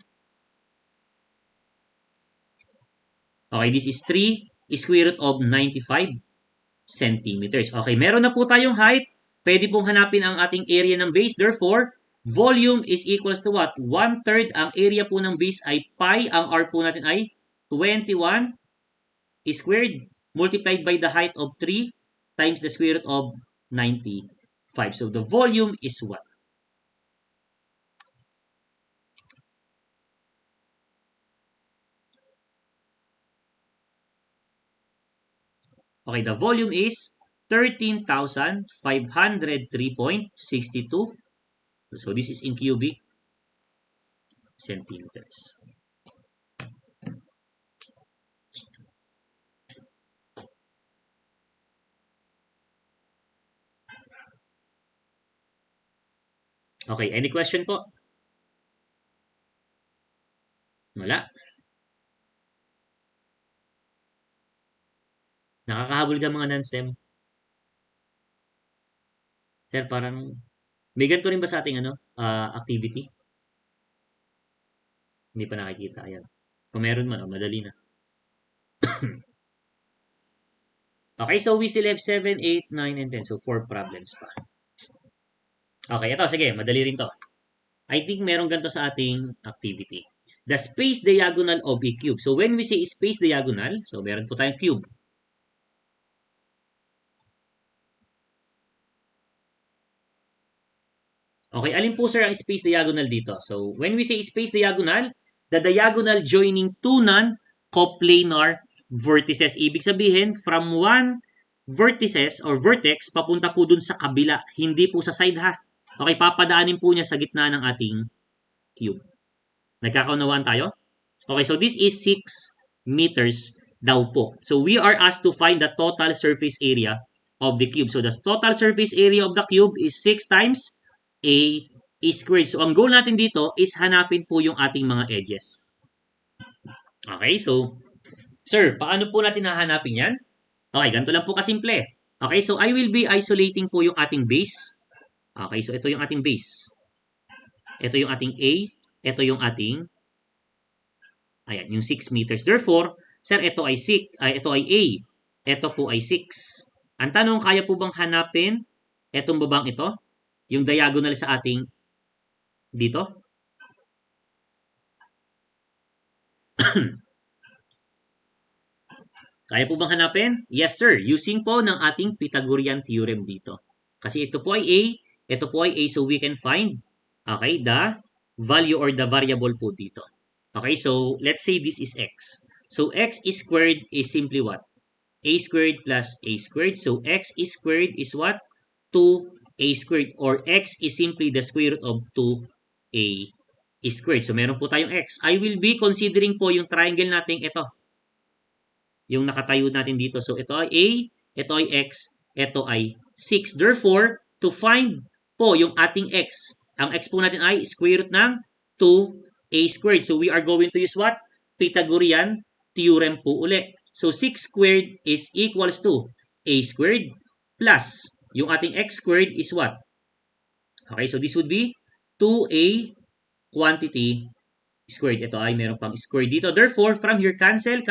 Okay, this is 3 square root of 95 centimeters. Okay, meron na po tayong height. Pwede pong hanapin ang ating area ng base. Therefore, volume is equals to what? 1/3 ang area po ng base ay pi. Ang R po natin ay 21 squared multiplied by the height of 3 times the square root of 95. So, the volume is what? Okay, the volume is 13,503.62. So, this is in cubic centimeters. Okay, any question po? Wala. Nakakahabol ka mga non-STEM. Sir, parang may ganito rin ba sa ating activity? Hindi pa nakikita. Ayan. Kung meron man, madali na. Okay, so we still have 7, 8, 9, and 10. So, 4 problems pa. Okay, ito. Sige, madali rin to. I think meron ganito sa ating activity. The space diagonal of a cube. So, when we say space diagonal, so meron po tayong cube. Okay, alin po sir ang space diagonal dito? So, when we say space diagonal, the diagonal joining two non-coplanar vertices. Ibig sabihin, from one vertices or vertex, papunta po dun sa kabila. Hindi po sa side ha. Okay, papadaanin po niya sa gitna ng ating cube. Nagkakaunawaan tayo? Okay, so this is 6 meters daw po. So, we are asked to find the total surface area of the cube. So, the total surface area of the cube is 6 times a squared. So, ang goal natin dito is hanapin po yung ating mga edges. Okay, so, sir, paano po natin hahanapin yan? Okay, ganito lang po kasimple. Okay, so I will be isolating po yung ating base. Okay, so ito yung ating base. Ito yung ating A. Ito yung ating, ayan, yung 6 meters. Therefore, sir, ito ay 6, ito ay A. Ito po ay 6. Ang tanong, kaya po bang hanapin etong babang ito? Yung diagonal sa ating dito. Kaya po bang hanapin? Yes, sir. Using po ng ating Pythagorean theorem dito. Kasi ito po ay A, ito po ay A, so we can find, okay, the value or the variable po dito. Okay, so let's say this is X. So X squared is simply what? A squared plus A squared. So X squared is what? 2A squared, or X is simply the square root of 2A squared. So, meron po tayong X. I will be considering po yung triangle natin ito. Yung nakatayo natin dito. So, ito ay A, ito ay X, ito ay 6. Therefore, to find po yung ating X, ang X po natin ay square root ng 2A squared. So, we are going to use what? Pythagorean theorem po uli. So, 6 squared is equals to A squared plus yung ating x squared is what? Okay, so this would be 2a quantity squared. Ito ay meron pang squared dito. Therefore, from here, cancel.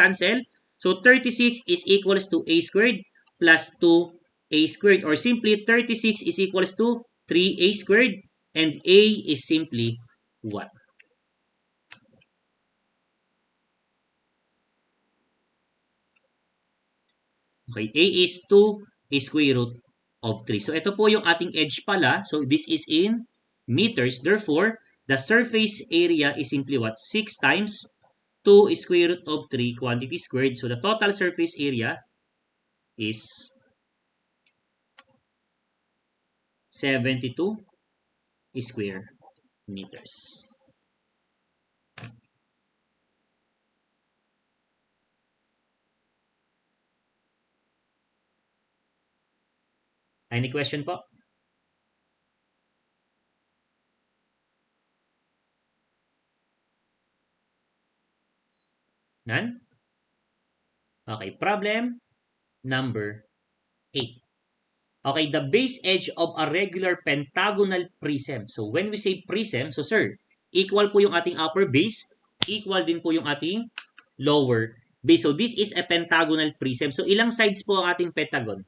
So, 36 is equals to a squared plus 2a squared. Or simply, 36 is equals to 3a squared. And a is simply what? Okay, a is 2 square root of 3. So, ito po yung ating edge pala. So, this is in meters. Therefore, the surface area is simply what? 6 times 2 square root of 3 quantity squared. So the total surface area is 72 square meters. Any question po? None? Okay, problem number 8. Okay, the base edge of a regular pentagonal prism. So when we say prism, so sir, equal po yung ating upper base, equal din po yung ating lower base. So this is a pentagonal prism. So ilang sides po ang ating pentagon?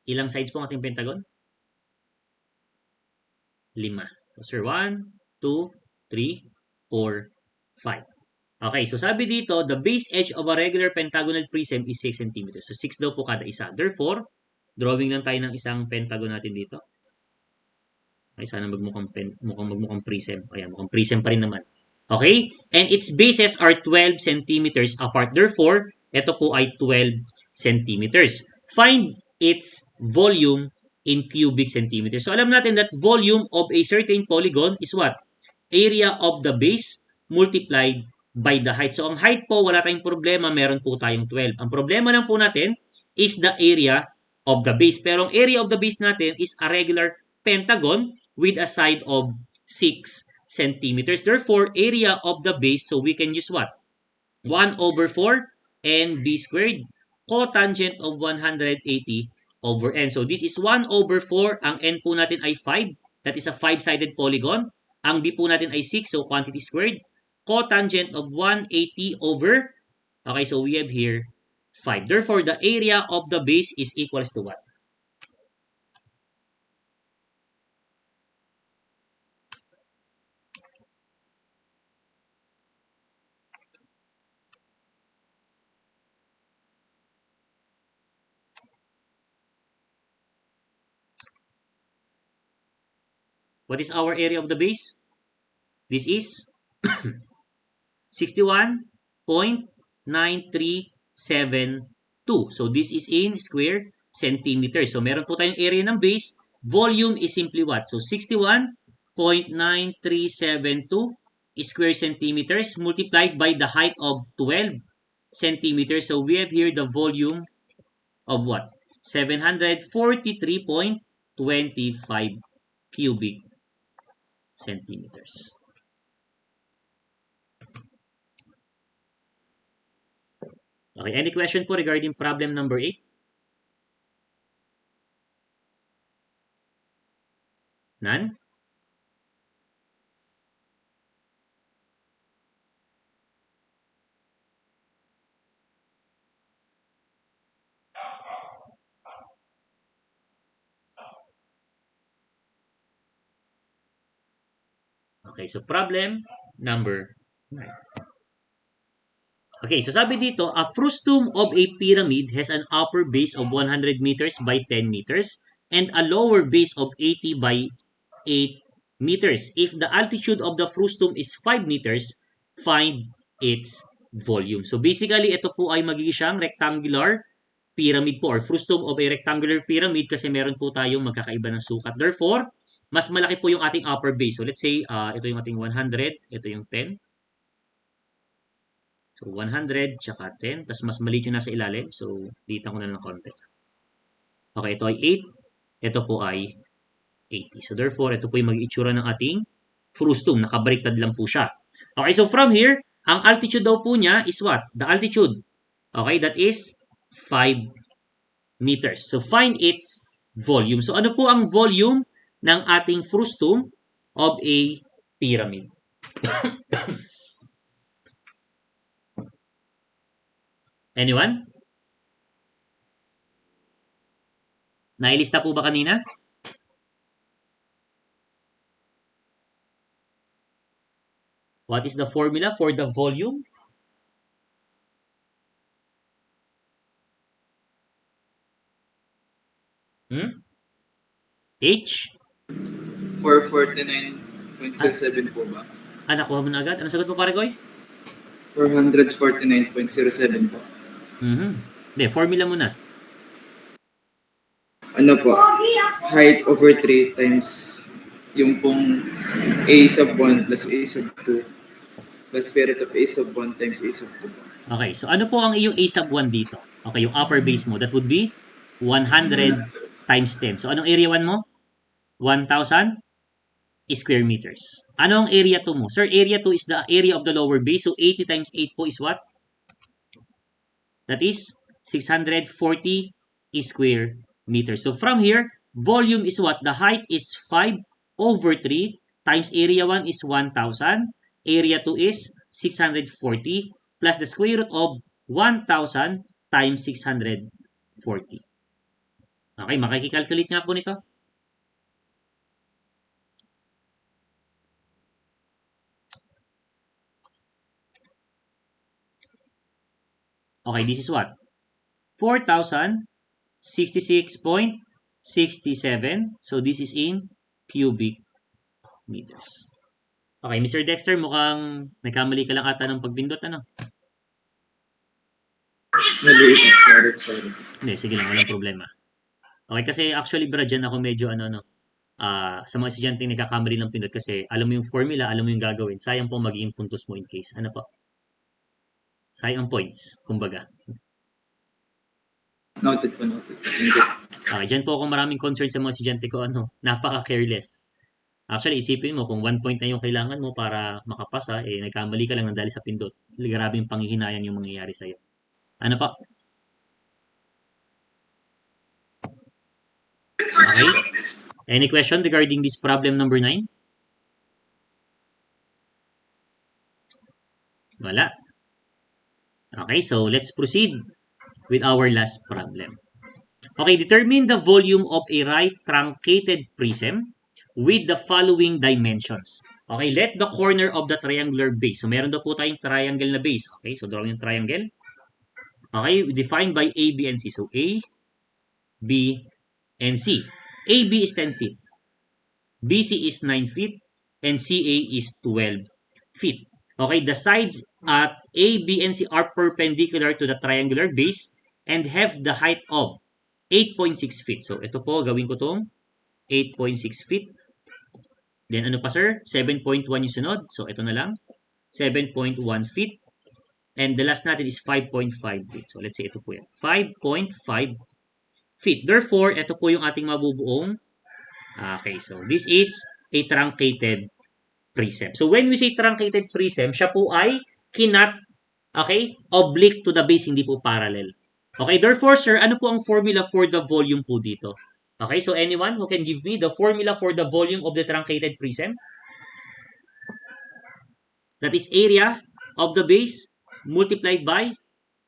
Ilang sides po ang ating pentagon? 5. So sir, 1, 2, 3, 4, 5. Okay, so sabi dito, the base edge of a regular pentagonal prism is 6 cm. So 6 daw po kada isa. Therefore, drawing lang tayo ng isang pentagon natin dito. Ay, sana magmukhang prism. Ayan, mukhang prism pa rin naman. Okay? And its bases are 12 centimeters apart. Therefore, ito po ay 12 centimeters. Find its volume in cubic centimeters. So, alam natin that volume of a certain polygon is what? Area of the base multiplied by the height. So, ang height po, wala tayong problema. Meron po tayong 12. Ang problema lang po natin is the area of the base. Pero ang area of the base natin is a regular pentagon with a side of 6 centimeters. Therefore, area of the base, so we can use what? 1 over 4 n b squared. Cotangent of 180 over n. So, this is 1 over 4. Ang n po natin ay 5. That is a 5-sided polygon. Ang b po natin ay 6, so quantity squared. Cotangent of 180 over, okay, so we have here 5. Therefore, the area of the base is equals to what? What is our area of the base? This is 61.9372. So, this is in square centimeters. So, meron po tayong area ng base. Volume is simply what? So, 61.9372 square centimeters multiplied by the height of 12 centimeters. So, we have here the volume of what? 743.25 cubic centimeters. Okay, any question po regarding problem number 8? None? Okay, so problem number 9. Okay, so sabi dito, a frustum of a pyramid has an upper base of 100 meters by 10 meters and a lower base of 80 by 8 meters. If the altitude of the frustum is 5 meters, find its volume. So basically, ito po ay magiging siyang rectangular pyramid po or frustum of a rectangular pyramid kasi meron po tayong magkakaiba ng sukat. Therefore, mas malaki po yung ating upper base. So let's say, ito yung ating 100, ito yung 10. So 100 tsaka 10, tapos mas maliit yung nasa ilalim. So litan ko na ng konti. Okay, ito ay 8, ito po ay 80. So therefore, ito po yung mag-itsura ng ating frustum. Nakabaliktad lang po siya. Okay, so from here, ang altitude daw po niya is what? The altitude. Okay, that is 5 meters. So find its volume. So ano po ang volume ng ating frustum of a pyramid? Anyone? Nailista po ba kanina? What is the formula for the volume? H? 449.07 po ba? Nakuha mo na agad. Ano sagot mo, pare Goy? 449.07 po. Hindi, formula mo na. Ano po? Height over 3 times yung pong A sub 1 plus A sub 2 plus square root of A sub 1 times A sub 2. Okay, so ano po ang iyong A sub 1 dito? Okay, yung upper base mo, that would be 100 times 10. So anong area 1 mo? 1,000 square meters. Ano ang area 2 mo? Sir, area 2 is the area of the lower base. So 80 times 8 po is what? That is 640 square meters. So from here, volume is what? The height is 5 over 3 times area 1 is 1,000. Area 2 is 640 plus the square root of 1,000 times 640. Okay, makikikalculate nga po nito. Okay, this is what? 4,066.67. So this is in cubic meters. Okay, Mr. Dexter, mukhang nagkamali ka lang ata ng pagbindot, ano? Sorry. Hindi, sige lang, walang problema. Okay, kasi actually, Brad, dyan ako medyo sa mga estudyante nagkakamali ng pindot kasi alam mo yung formula, alam mo yung gagawin. Sayang po magiging puntos mo in case. Ano po? Sayang points, kumbaga. Noted po. Thank you. Okay, dyan po ako maraming concern sa mga estudyante ko, napaka-careless. Actually, isipin mo, kung 1 point na yung kailangan mo para makapasa, nagkamali ka lang ng dahil sa pindot. Grabing panghihinayang yung mangyayari sa'yo. Ano pa? Okay. Any question regarding this problem number 9? Wala. Okay, so let's proceed with our last problem. Okay, determine the volume of a right truncated prism with the following dimensions. Okay, let the corner of the triangular base. So, meron daw po tayong triangle na base. Okay, so drawing yung triangle. Okay, defined by A, B, and C. So, A, B, and C. AB is 10 feet. BC is 9 feet. And CA is 12 feet. Okay, the sides at A, B, and C are perpendicular to the triangular base and have the height of 8.6 feet. So, ito po, gawin ko tong 8.6 feet. Then, ano pa, sir? 7.1 yung sunod. So, ito na lang. 7.1 feet. And the last natin is 5.5 feet. So, let's say ito po yan. 5.5 feet. Therefore, ito po yung ating mabubuong. Okay, so this is a truncated prism. So, when we say truncated prism, siya po ay oblique to the base, hindi po parallel. Okay, therefore, sir, ano po ang formula for the volume po dito? Okay, so anyone who can give me the formula for the volume of the truncated prism? That is area of the base multiplied by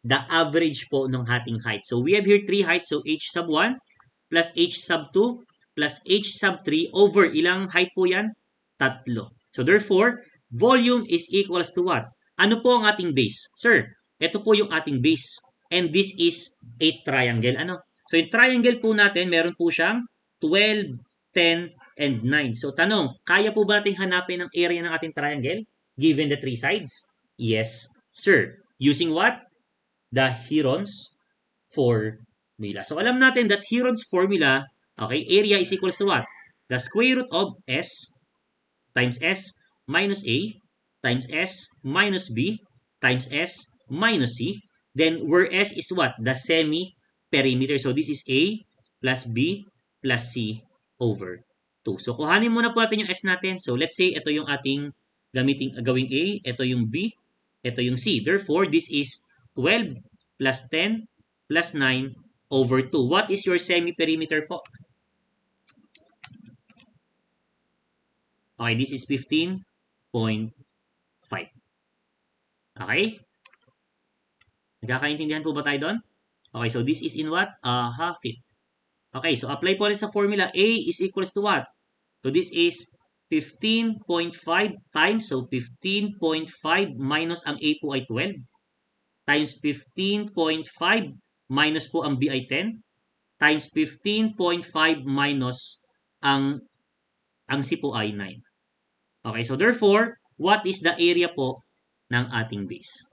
the average po ng ating height. So, we have here 3 heights. So, h sub 1 plus h sub 2 plus h sub 3 over ilang height po yan? 3. So, therefore, volume is equals to what? Ano po ang ating base? Sir, ito po yung ating base. And this is a triangle. Ano? So, yung triangle po natin, meron po siyang 12, 10, and 9. So, tanong, kaya po ba natin hanapin ang area ng ating triangle given the 3 sides? Yes, sir. Using what? The Heron's formula. So, alam natin that Heron's formula, okay, area is equals to what? The square root of S times S minus A times S minus B times S minus C. Then, where S is what? The semi-perimeter. So, this is A plus B plus C over 2. So, kuhanin muna po natin yung S natin. So, let's say, ito yung ating gawing A, ito yung B, ito yung C. Therefore, this is 12 plus 10 plus 9 over 2. What is your semi-perimeter po? Okay, this is 15.5. Okay? Nagkakaintindihan po ba tayo doon? Okay, so this is in what? Half feet. Okay, so apply po rin sa formula. A is equals to what? So this is 15.5 times. So 15.5 minus ang A po ay 12. Times 15.5 minus po ang B ay 10. Times 15.5 minus ang C po ay 9. Okay, so therefore, what is the area po ng ating base?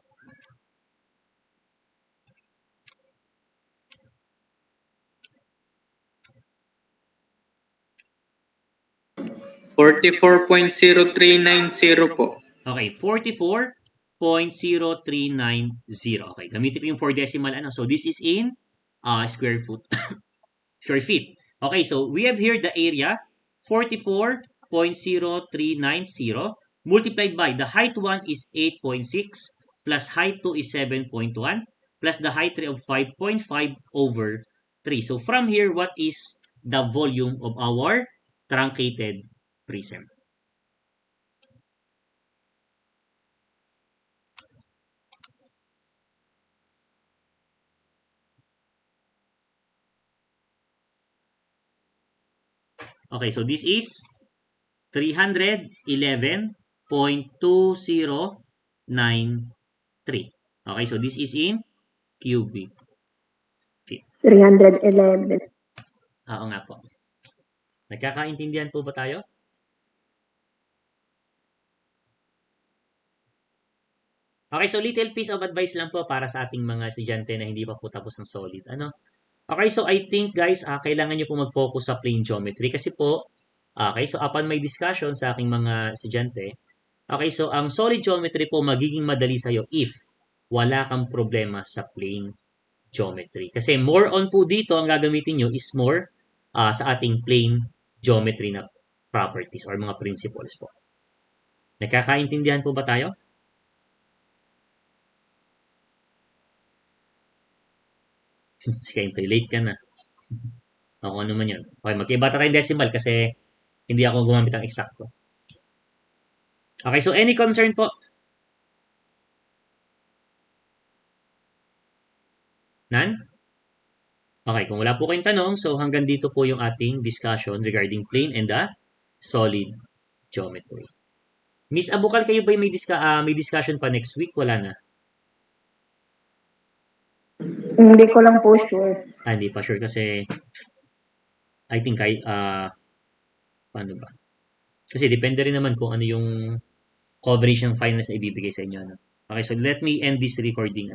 $44.0390 po. Okay, 44.0390. Okay, gamitin ko yung 4 decimal So this is in square feet. Okay, so we have here the area 44.0390 multiplied by the height 1 is 8.6 plus height 2 is 7.1 plus the height 3 of 5.5 over 3. So from here, what is the volume of our truncated prism? Okay, so this is 311.2093. Okay, so this is in cubic feet. 311. Oo nga po. Nagkakaintindihan po ba tayo? Okay, so little piece of advice lang po para sa ating mga estudyante na hindi pa po tapos ng solid. Okay, so I think guys, kailangan nyo po mag-focus sa plane geometry kasi po, okay, so upon my discussion sa aking mga estudyante, okay, so ang solid geometry po magiging madali sa'yo if wala kang problema sa plane geometry. Kasi more on po dito, ang gagamitin nyo is more sa ating plane geometry na properties or mga principles po. Nagkakaintindihan po ba tayo? Sige, late ka na. Ako naman yun. Okay, magkaiba tayong decimal kasi hindi ako gumamit ng eksakto. Okay, so any concern po? None? Okay, kung wala po kayong tanong, so hanggang dito po yung ating discussion regarding plane and the solid geometry. Miss Abukal, kayo ba may discussion pa next week? Wala na? Hindi ko lang po sure. Hindi pa sure kasi I think paano ba? Kasi depende rin naman kung ano yung coverage ng finals na ibibigay sa inyo. Okay, so let me end this recording.